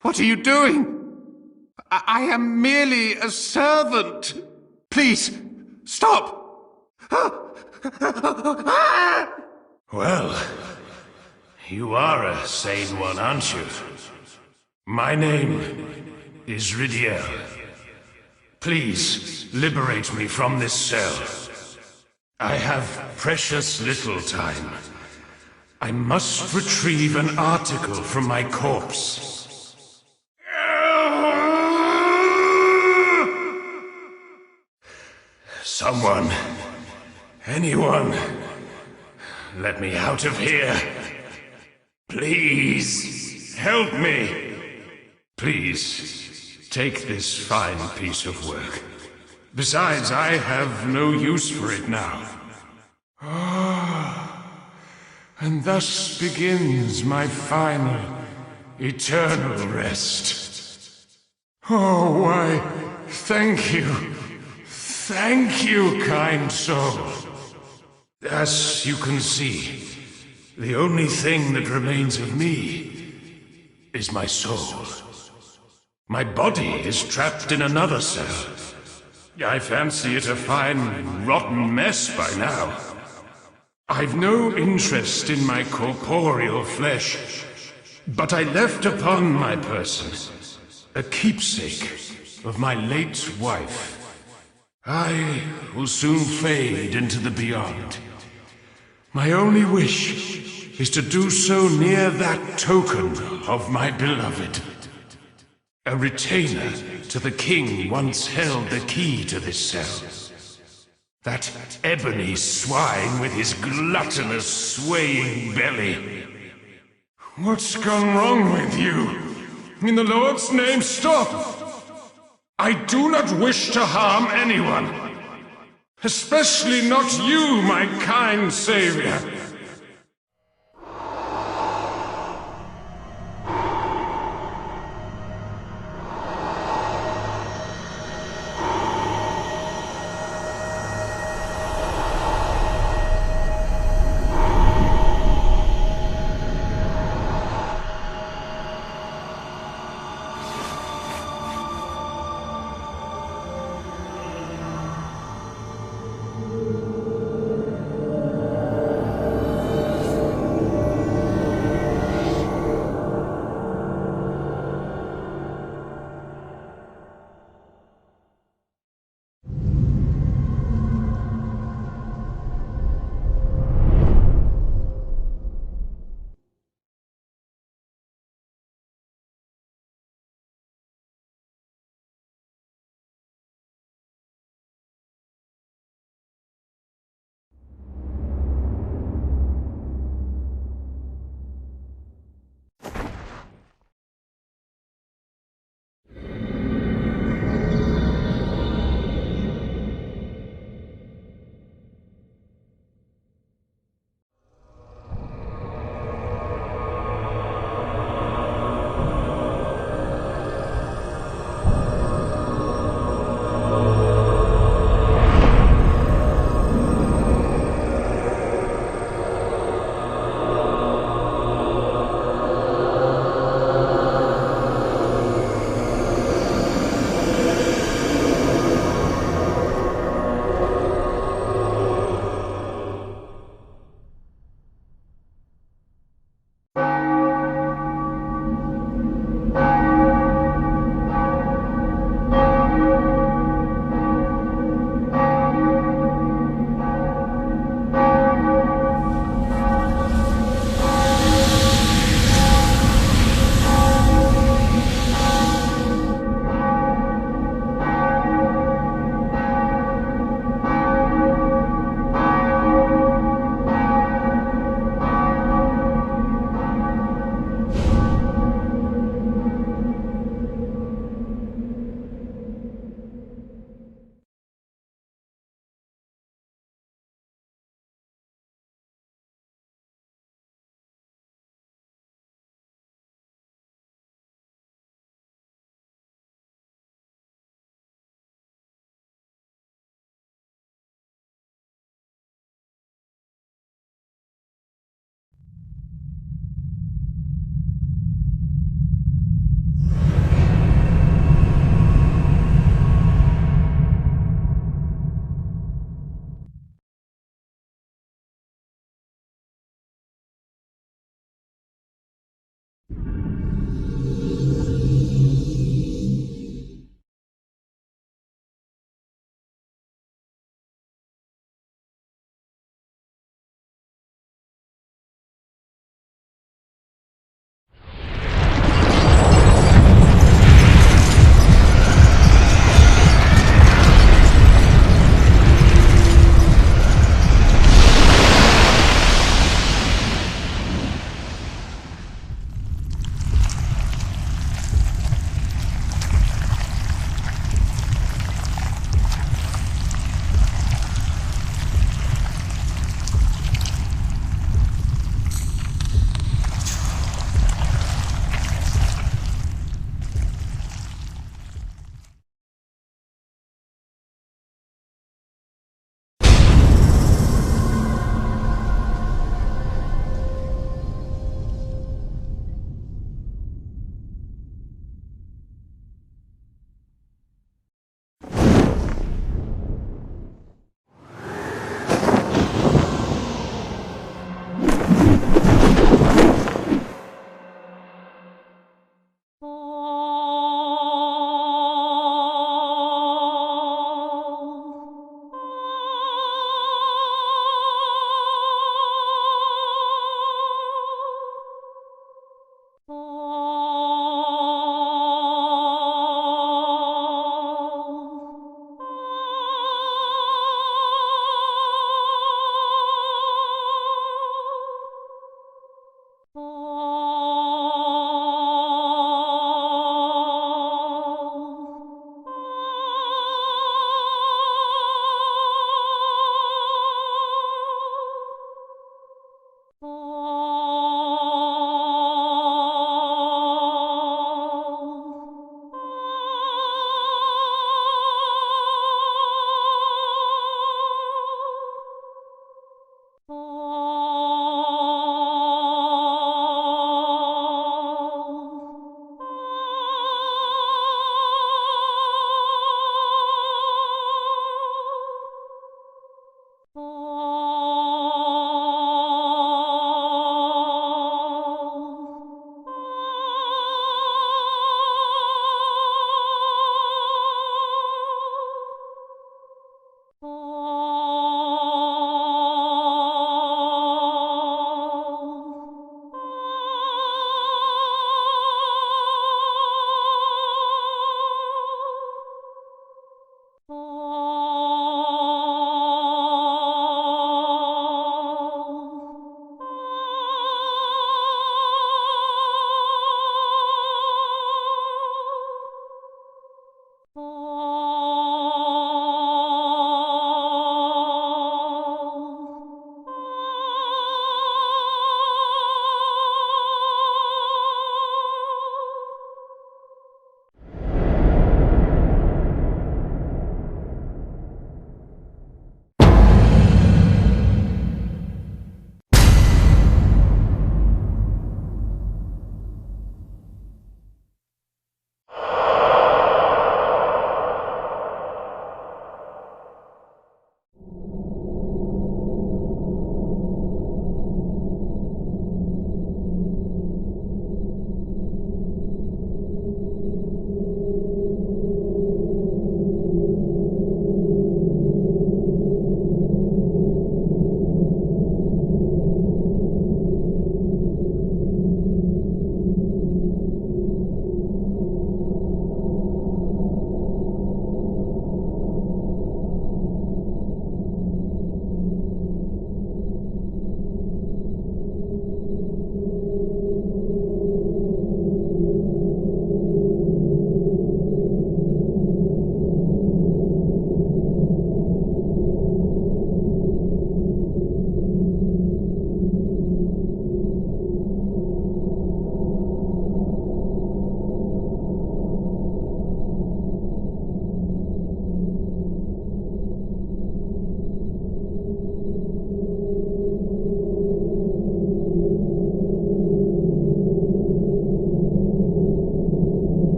B: What are you doing? I am merely a servant. Please, stop.
J: Well, you are a sane one, aren't you? My name is Ridiel. Please, liberate me from this cell. I have precious little time. I must retrieve an article from my corpse. Someone, anyone, let me out of here. Please, help me. Please, take this fine piece of work. Besides, I have no use for it now.
B: And thus begins my final, eternal rest. Oh, why, thank you. Thank you, kind soul.
J: As you can see, the only thing that remains of me is my soul. My body is trapped in another cell.
B: I fancy it a fine, rotten mess by now. I've no interest in my corporeal flesh, but I left upon my person a keepsake of my late wife. I will soon fade into the beyond. My only wish is to do so near that token of my beloved. A retainer to the king once held the key to this cell. That ebony swine with his gluttonous, swaying belly. What's gone wrong with you? In the Lord's name, stop! I do not wish to harm anyone. Especially not you, my kind savior.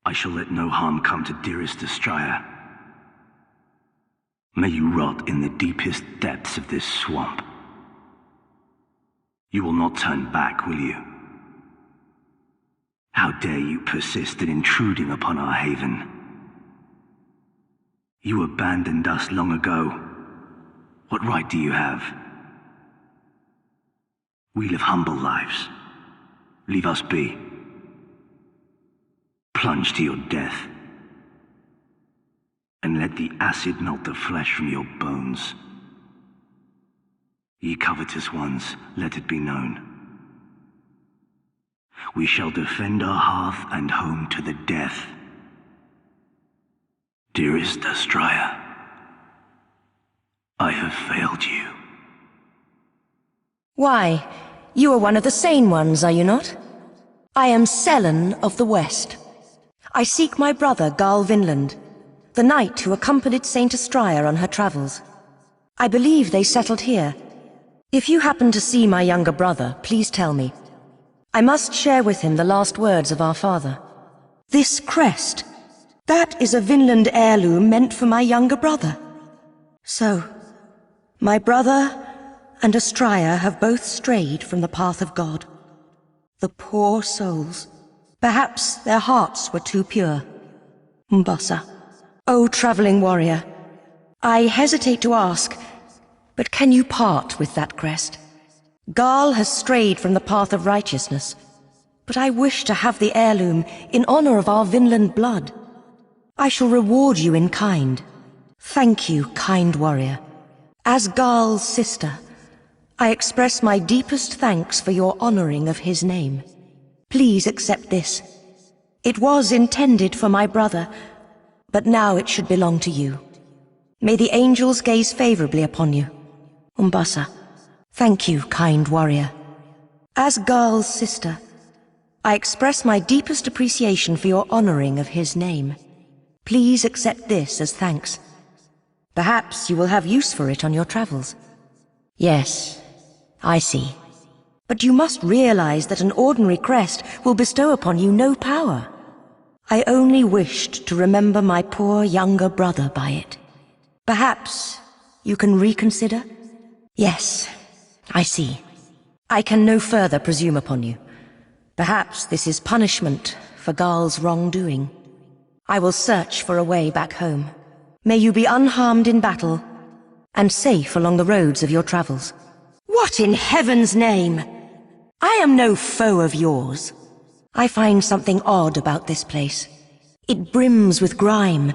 R: I shall let no harm come to dearest Astraea. May you rot in the deepest depths of this swamp. You will not turn back, will you? How dare you persist in intruding upon our haven? You abandoned us long ago. What right do you have? We live humble lives. Leave us be. Plunge to your death. And let the acid melt the flesh from your bones. Ye covetous ones, let it be known. We shall defend our hearth and home to the death. Dearest Astraea, I have failed you.
V: Why, you are one of the sane ones, are you not? I am Sellen of the West. I seek my brother, Garl Vinland, the knight who accompanied Saint Astraea on her travels. I believe they settled here. If you happen to see my younger brother, please tell me. I must share with him the last words of our father. This crest, that is a Vinland heirloom meant for my younger brother. So, my brother and Astraea have both strayed from the path of God. The poor souls. Perhaps their hearts were too pure. Mbasa, O traveling warrior, I hesitate to ask, but can you part with that crest? Garl has strayed from the path of righteousness, but I wish to have the heirloom in honor of our Vinland blood. I shall reward you in kind. Thank you, kind warrior. As Garl's sister, I express my deepest thanks for your honoring of his name. Please accept this. It was intended for my brother, but now it should belong to you. May the angels gaze favorably upon you. Umbasa, thank you, kind warrior. As Garl's sister, I express my deepest appreciation for your honoring of his name. Please accept this as thanks. Perhaps you will have use for it on your travels. Yes, I see. But you must realize that an ordinary crest will bestow upon you no power. I only wished to remember my poor younger brother by it. Perhaps you can reconsider? Yes, I see. I can no further presume upon you. Perhaps this is punishment for Garl's wrongdoing. I will search for a way back home. May you be unharmed in battle, and safe along the roads of your travels. What in heaven's name? I am no foe of yours. I find something odd about this place. It brims with grime,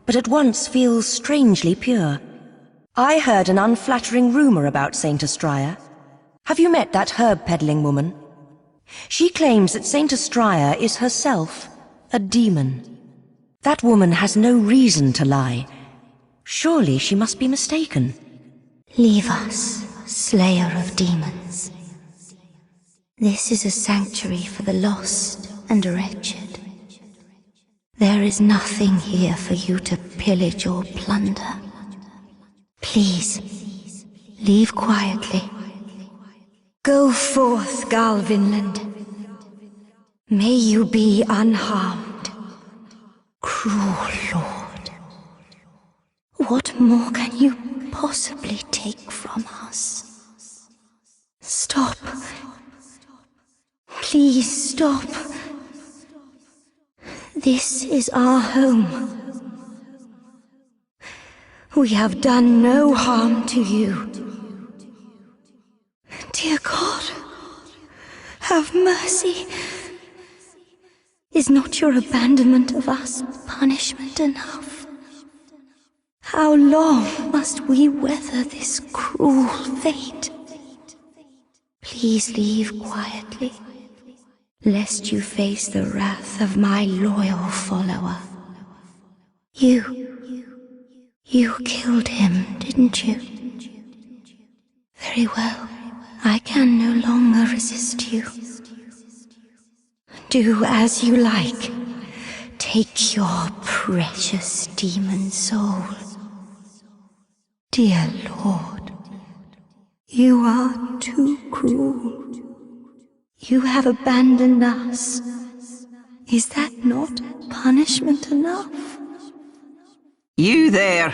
V: but at once feels strangely pure. I heard an unflattering rumor about Saint Astraea. Have you met that herb-peddling woman? She claims that Saint Astraea is herself a demon. That woman has no reason to lie. Surely she must be mistaken.
A: Leave us, slayer of demons. This is a sanctuary for the lost and wretched. There is nothing here for you to pillage or plunder. Please, leave quietly. Go forth, Garl Vinland. May you be unharmed. Cruel Lord. What more can you possibly take from us? Stop. Please stop. This is our home. We have done no harm to you. Dear God, have mercy. Is not your abandonment of us punishment enough? How long must we weather this cruel fate? Please leave quietly, lest you face the wrath of my loyal follower. You killed him, didn't you? Very well. I can no longer resist you. Do as you like. Take your precious demon soul. Dear Lord, you are too cruel. You have abandoned us,
V: Is that not punishment enough?
P: You there!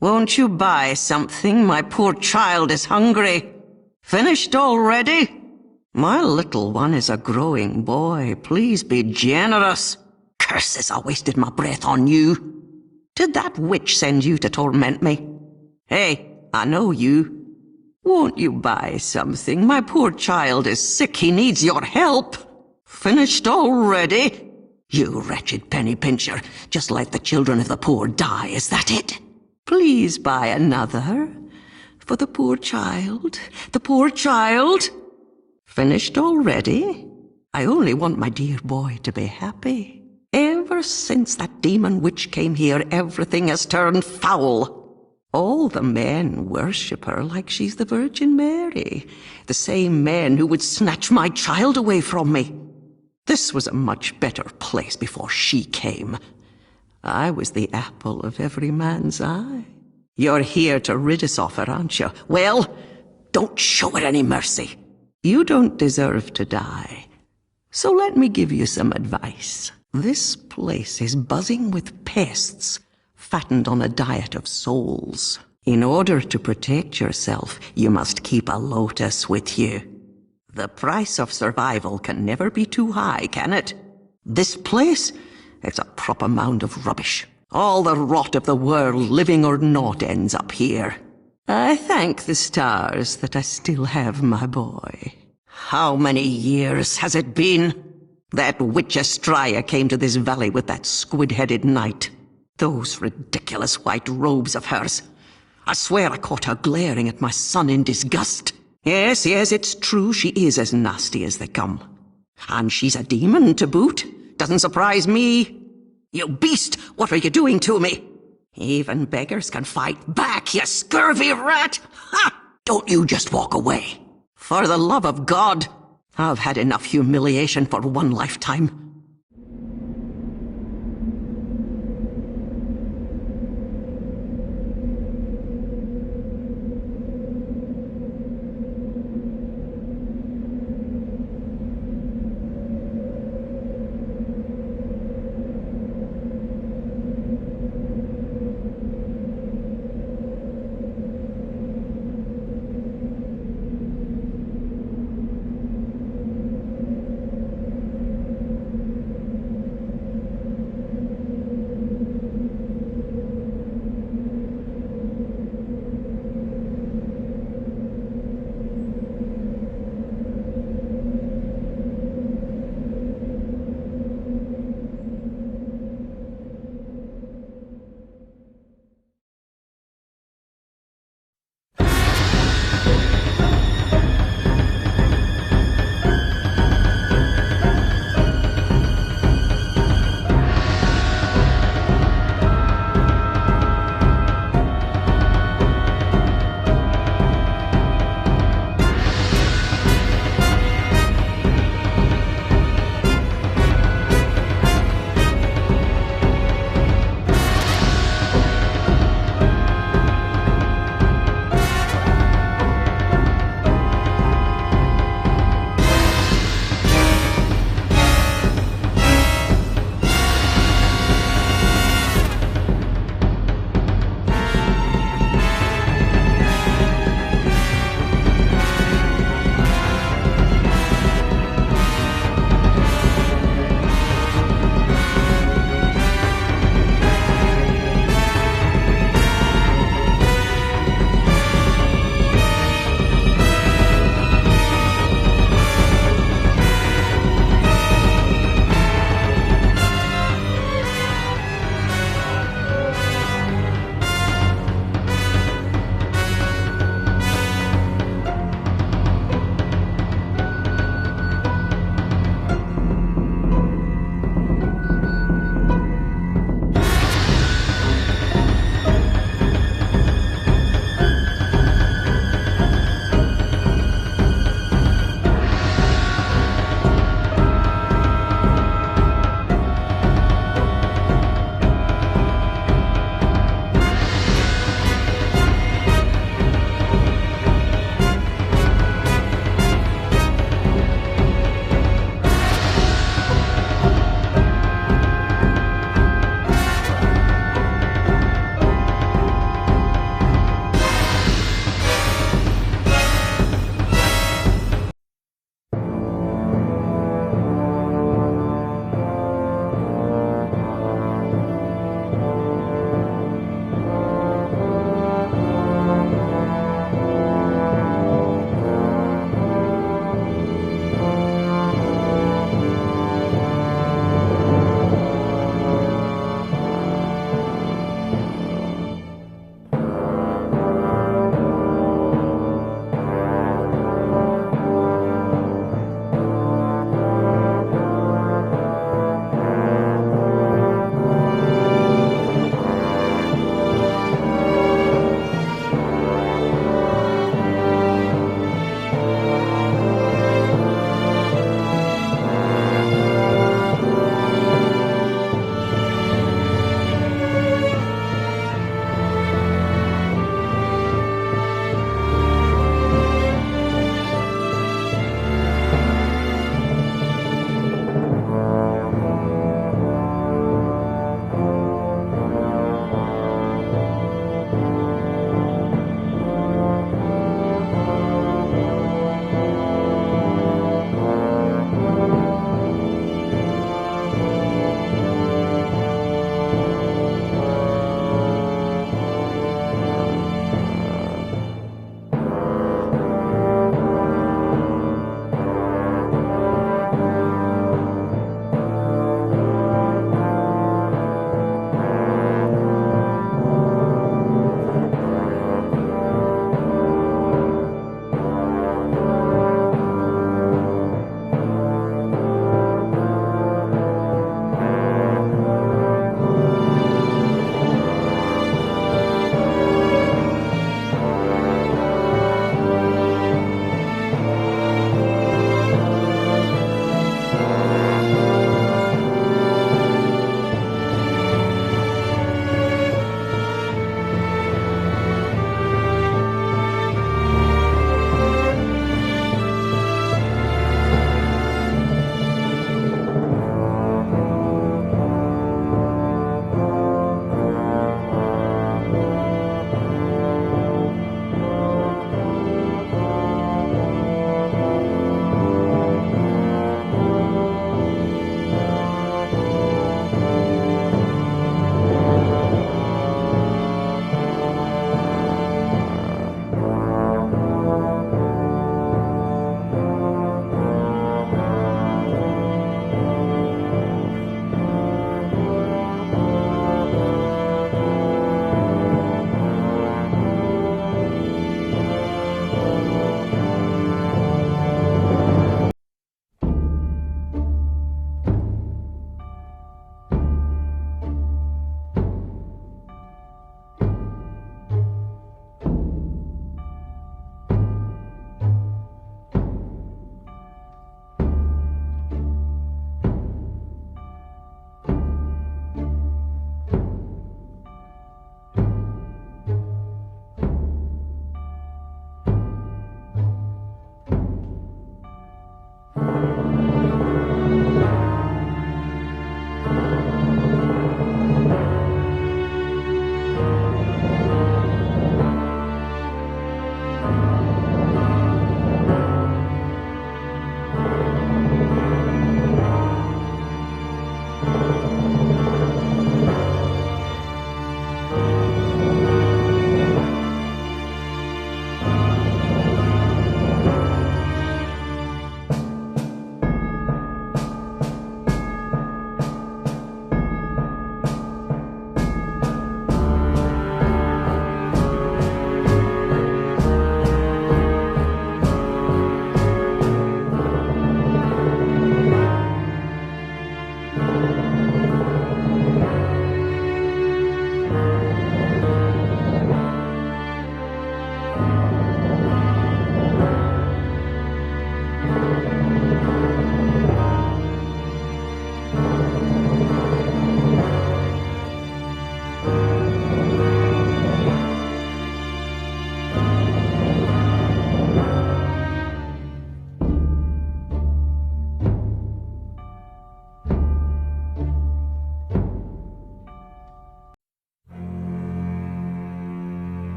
P: Won't you buy something? My poor child is hungry. Finished already? My little one is a growing boy. Please be generous. Curses, I wasted my breath on you. Did that witch send you to torment me? Hey, I know you. Won't you buy something? My poor child is sick. He needs your help. Finished already? You wretched penny pincher. Just let the children of the poor die, is that it? Please buy another. For the poor child. The poor child. Finished already? I only want my dear boy to be happy. Ever since that demon witch came here, everything has turned foul. All the men worship her like she's the Virgin Mary. The same men who would snatch my child away from me. This was a much better place before she came. I was the apple of every man's eye. You're here to rid us of her, aren't you? Well, don't show her any mercy. You don't deserve to die. So let me give you some advice. This place is buzzing with pests, fattened on a diet of souls. In order to protect yourself, you must keep a lotus with you. The price of survival can never be too high, can it? This place, it's a proper mound of rubbish. All the rot of the world, living or not, ends up here. I thank the stars that I still have my boy. How many years has it been? That witch Latria came to this valley with that squid-headed knight. Those ridiculous white robes of hers. I swear I caught her glaring at my son in disgust. Yes, it's true, she is as nasty as they come. And she's a demon to boot. Doesn't surprise me. You beast, what are you doing to me? Even beggars can fight back, you scurvy rat! Ha! Don't you just walk away. For the love of God, I've had enough humiliation for one lifetime.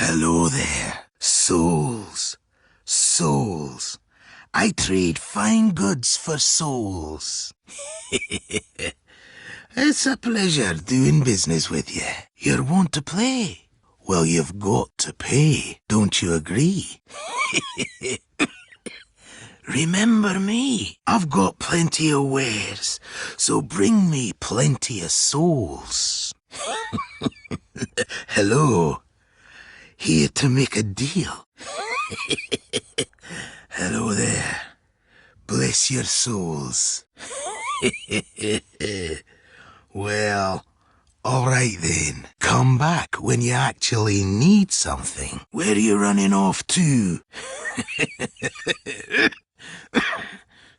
C: Hello there. Souls. Souls. I trade fine goods for souls. It's a pleasure doing business with you. You're wont to play. Well, you've got to pay. Don't you agree? Remember me. I've got plenty of wares, so bring me plenty of souls. Hello. Here to make a deal. Hello there. Bless your souls. Well, all right then. Come back when you actually need something. Where are you running off to?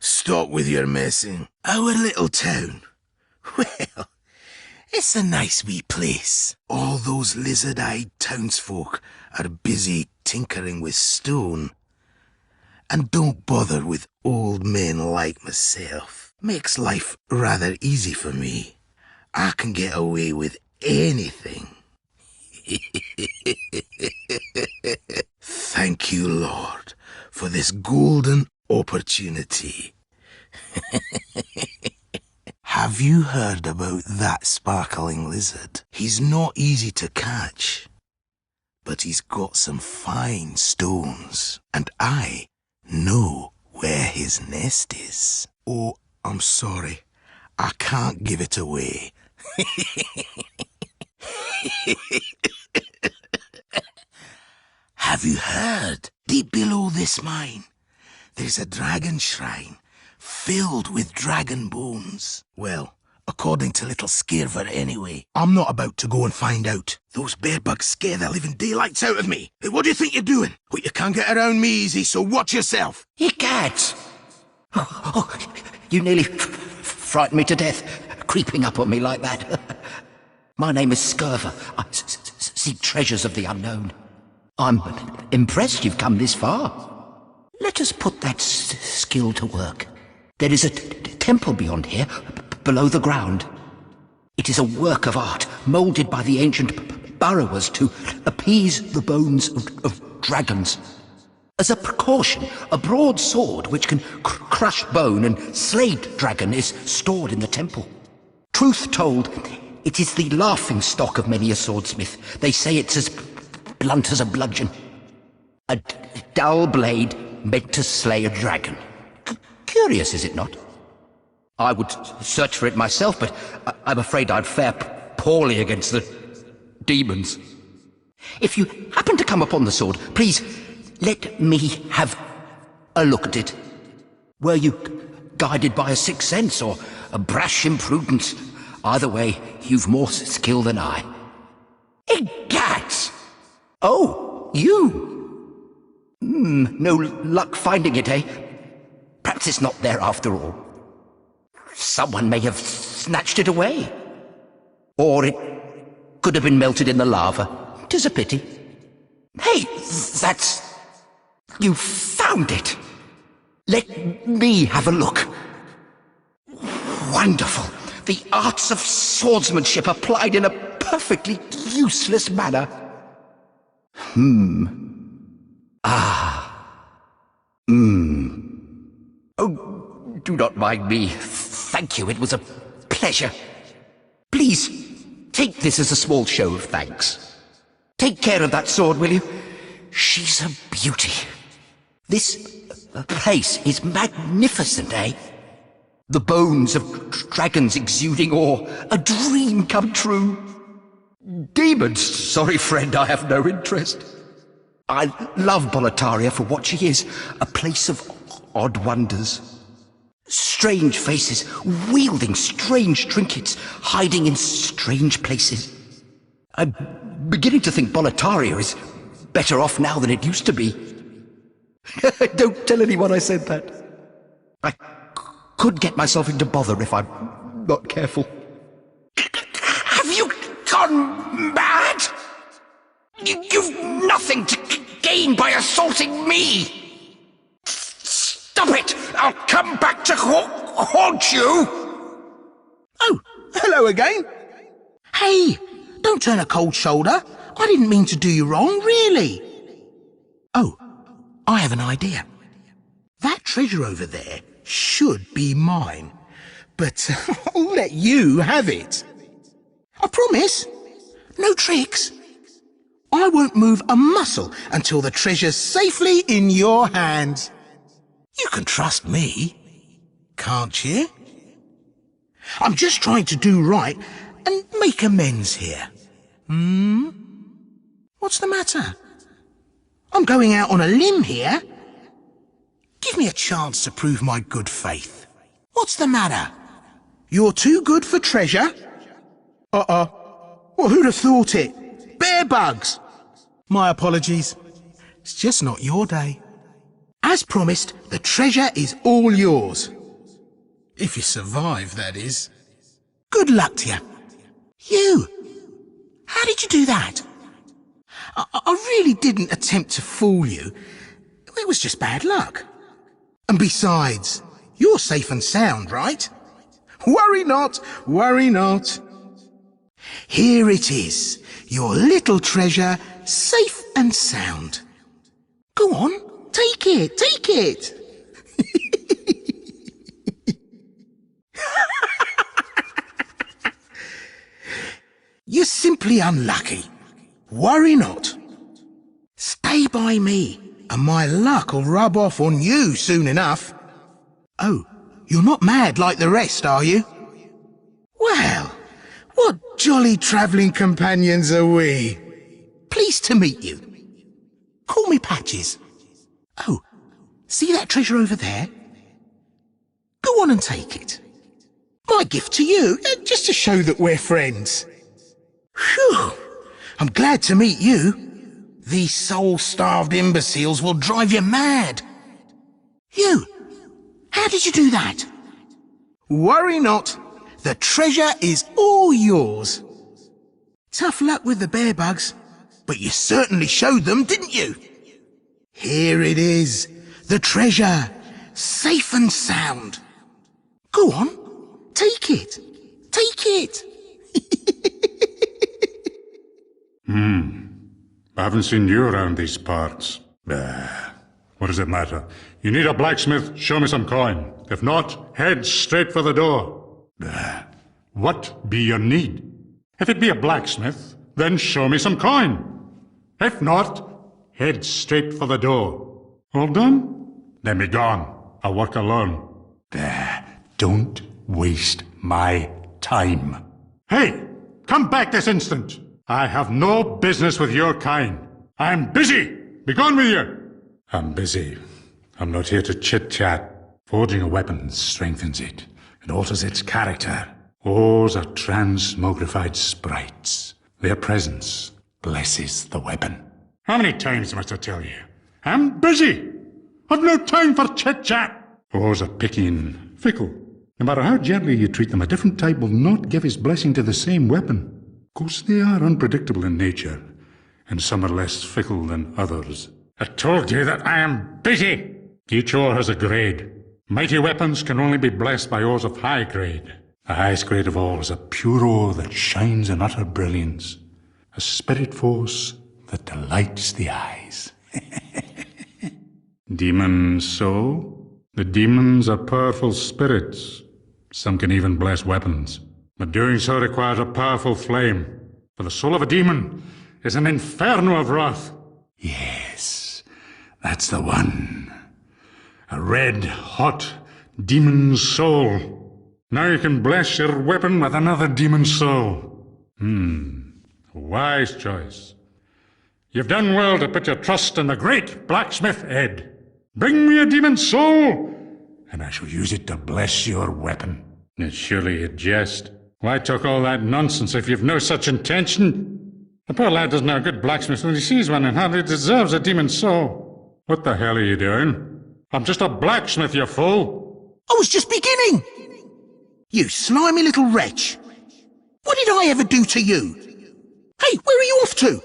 C: Stop with your messing. Our little town. Well, it's a nice wee place. All those lizard-eyed townsfolk are busy tinkering with stone. And don't bother with old men like myself. Makes life rather easy for me. I can get away with anything. Thank you, Lord, for this golden opportunity. Have you heard about that sparkling lizard? He's not easy to catch, but he's got some fine stones, and I know where his nest is. Oh, I'm sorry. I can't give it away. Have you heard? Deep below this mine, there's a dragon shrine filled with dragon bones. Well, according to little Scarever anyway. I'm not about to go and find out. Those bearbugs scare the living daylights out of me. Hey, what do you think you're doing? But you can't get around me easy, so watch yourself.
T: You can't. Oh, you nearly frightened me to death, creeping up on me like that. My name is Scarever. I seek treasures of the unknown. I'm impressed you've come this far. Let us put that skill to work. There is a temple beyond here, below the ground. It is a work of art, moulded by the ancient burrowers to appease the bones of dragons. As a precaution, a broad sword which can crush bone and slay dragon is stored in the temple. Truth told, it is the laughing stock of many a swordsmith. They say it's as blunt as a bludgeon. A dull blade meant to slay a dragon. Curious, is it not? I would search for it myself, but I'm afraid I'd fare poorly against the demons. If you happen to come upon the sword, please let me have a look at it. Were you guided by a sixth sense or a brash imprudence? Either way, you've more skill than I. Egad! Oh, you! No luck finding it, eh? Perhaps it's not there after all. Someone may have snatched it away. Or it could have been melted in the lava. 'Tis a pity. Hey, that's... You found it! Let me have a look. Wonderful! The arts of swordsmanship applied in a perfectly useless manner. Oh, do not mind me. Thank you, it was a pleasure. Please, take this as a small show of thanks. Take care of that sword, will you? She's a beauty. This place is magnificent, eh? The bones of dragons exuding awe, a dream come true. Demons, sorry friend, I have no interest. I love Boletaria for what she is, a place of odd wonders. Strange faces, wielding strange trinkets, hiding in strange places. I'm beginning to think Boletaria is better off now than it used to be. Don't tell anyone I said that. I could get myself into bother if I'm not careful. Have you gone mad? You've nothing to gain by assaulting me! Stop it! I'll come back to haunt you!
C: Oh, hello again. Hey, don't turn a cold shoulder. I didn't mean to do you wrong, really. Oh, I have an idea. That treasure over there should be mine, but I'll let you have it. I promise. No tricks. I won't move a muscle until the treasure's safely in your hands. You can trust me, can't you? I'm just trying to do right and make amends here. What's the matter? I'm going out on a limb here. Give me a chance to prove my good faith. What's the matter? You're too good for treasure? Well, who'd have thought it? Bear bugs! My apologies. It's just not your day. As promised, the treasure is all yours. If you survive, that is. Good luck to you. You! How did you do that? I really didn't attempt to fool you. It was just bad luck. And besides, you're safe and sound, right? Worry not, worry not. Here it is, your little treasure, safe and sound. Go on, take it, take it. You're simply unlucky. Worry not. Stay by me, and my luck will rub off on you soon enough. Oh, you're not mad like the rest, are you? Well, what jolly travelling companions are we? Pleased to meet you. Call me Patches. Oh, see that treasure over there? Go on and take it. My gift to you, just to show that we're friends. Phew! I'm glad to meet you. These soul-starved imbeciles will drive you mad. You! How did you do that? Worry not. The treasure is all yours. Tough luck with the bear bugs, but you certainly showed them, didn't you? Here it is. The treasure. Safe and sound. Go on. Take it. Take it.
B: I haven't seen you around these parts. What does it matter? You need a blacksmith, show me some coin. If not, head straight for the door. What be your need? If it be a blacksmith, then show me some coin. If not, head straight for the door. All done? Then be gone. I'll work alone. Don't waste my time. Hey, come back this instant. I have no business with your kind. I'm busy. Be gone with you. I'm busy. I'm not here to chit-chat. Forging a weapon strengthens it. It alters its character. Ores are transmogrified sprites. Their presence blesses the weapon. How many times must I tell you? I'm busy. I've no time for chit-chat. Ores are picky and fickle. No matter how gently you treat them, a different type will not give his blessing to the same weapon. Of course, they are unpredictable in nature, and some are less fickle than others. I told you that I am busy! Each ore has a grade. Mighty weapons can only be blessed by ores of high grade. The highest grade of all is a pure ore that shines in utter brilliance. A spirit force that delights the eyes. Demon soul? The demons are powerful spirits. Some can even bless weapons. But doing so requires a powerful flame. For the soul of a demon is an inferno of wrath. Yes, that's the one. A red-hot demon soul. Now you can bless your weapon with another demon soul. Wise choice. You've done well to put your trust in the great blacksmith Ed. Bring me a demon soul, and I shall use it to bless your weapon. It's surely a jest. Why talk all that nonsense if you've no such intention? The poor lad doesn't know a good blacksmith when he sees one and hardly deserves a demon soul. What the hell are you doing? I'm just a blacksmith, you fool.
C: I was just beginning. You slimy little wretch. What did I ever do to you? Hey, where are you off to?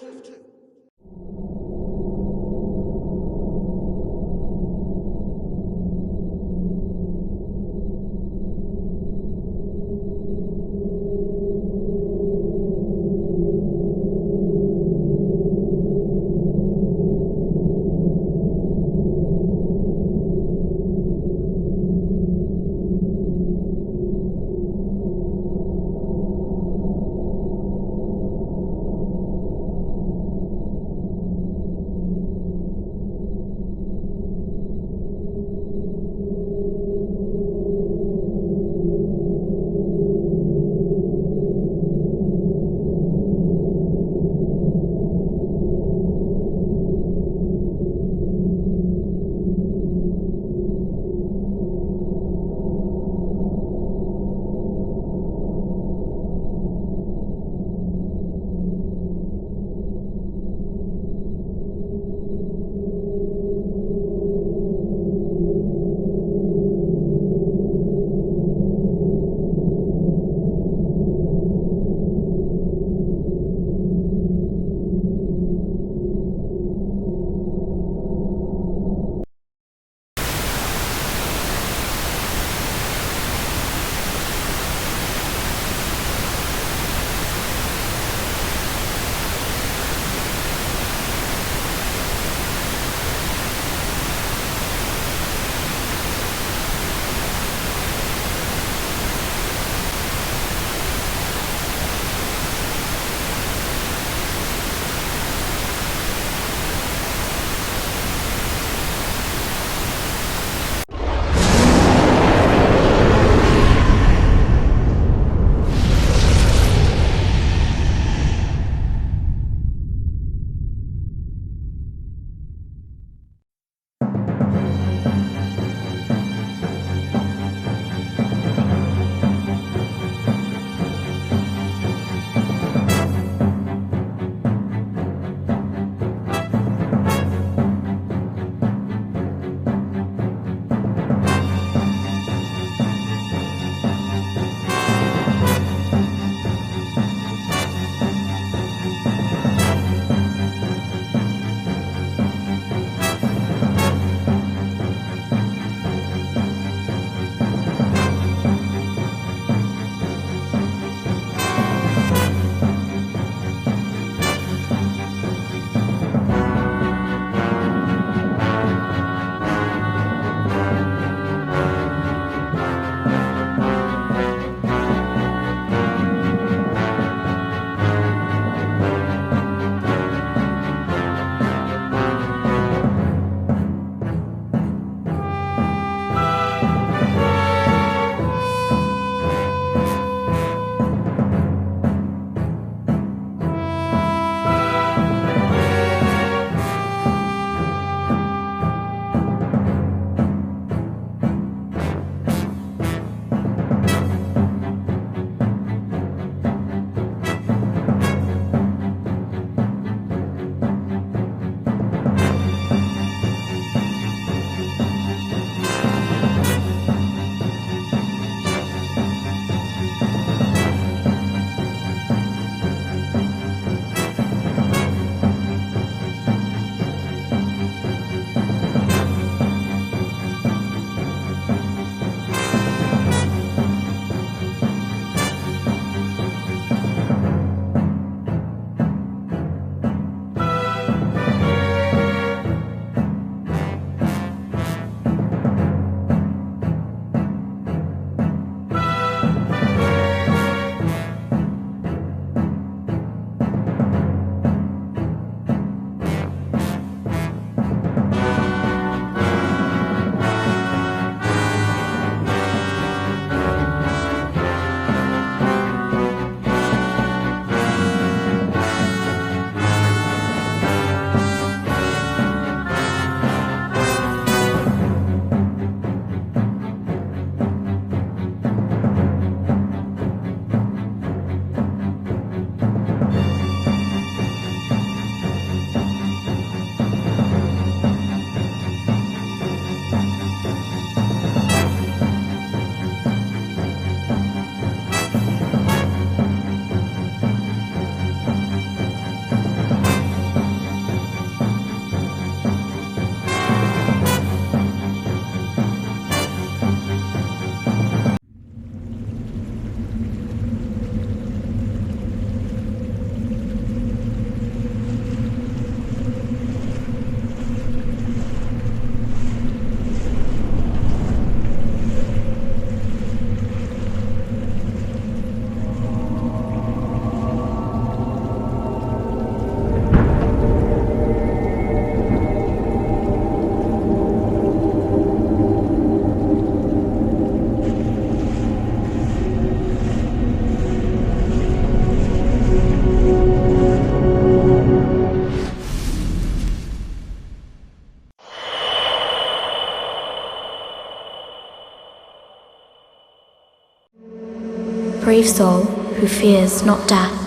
A: brave soul who fears not death.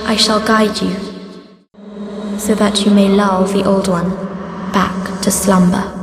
A: I shall guide you, so that you may lull the old one back to slumber.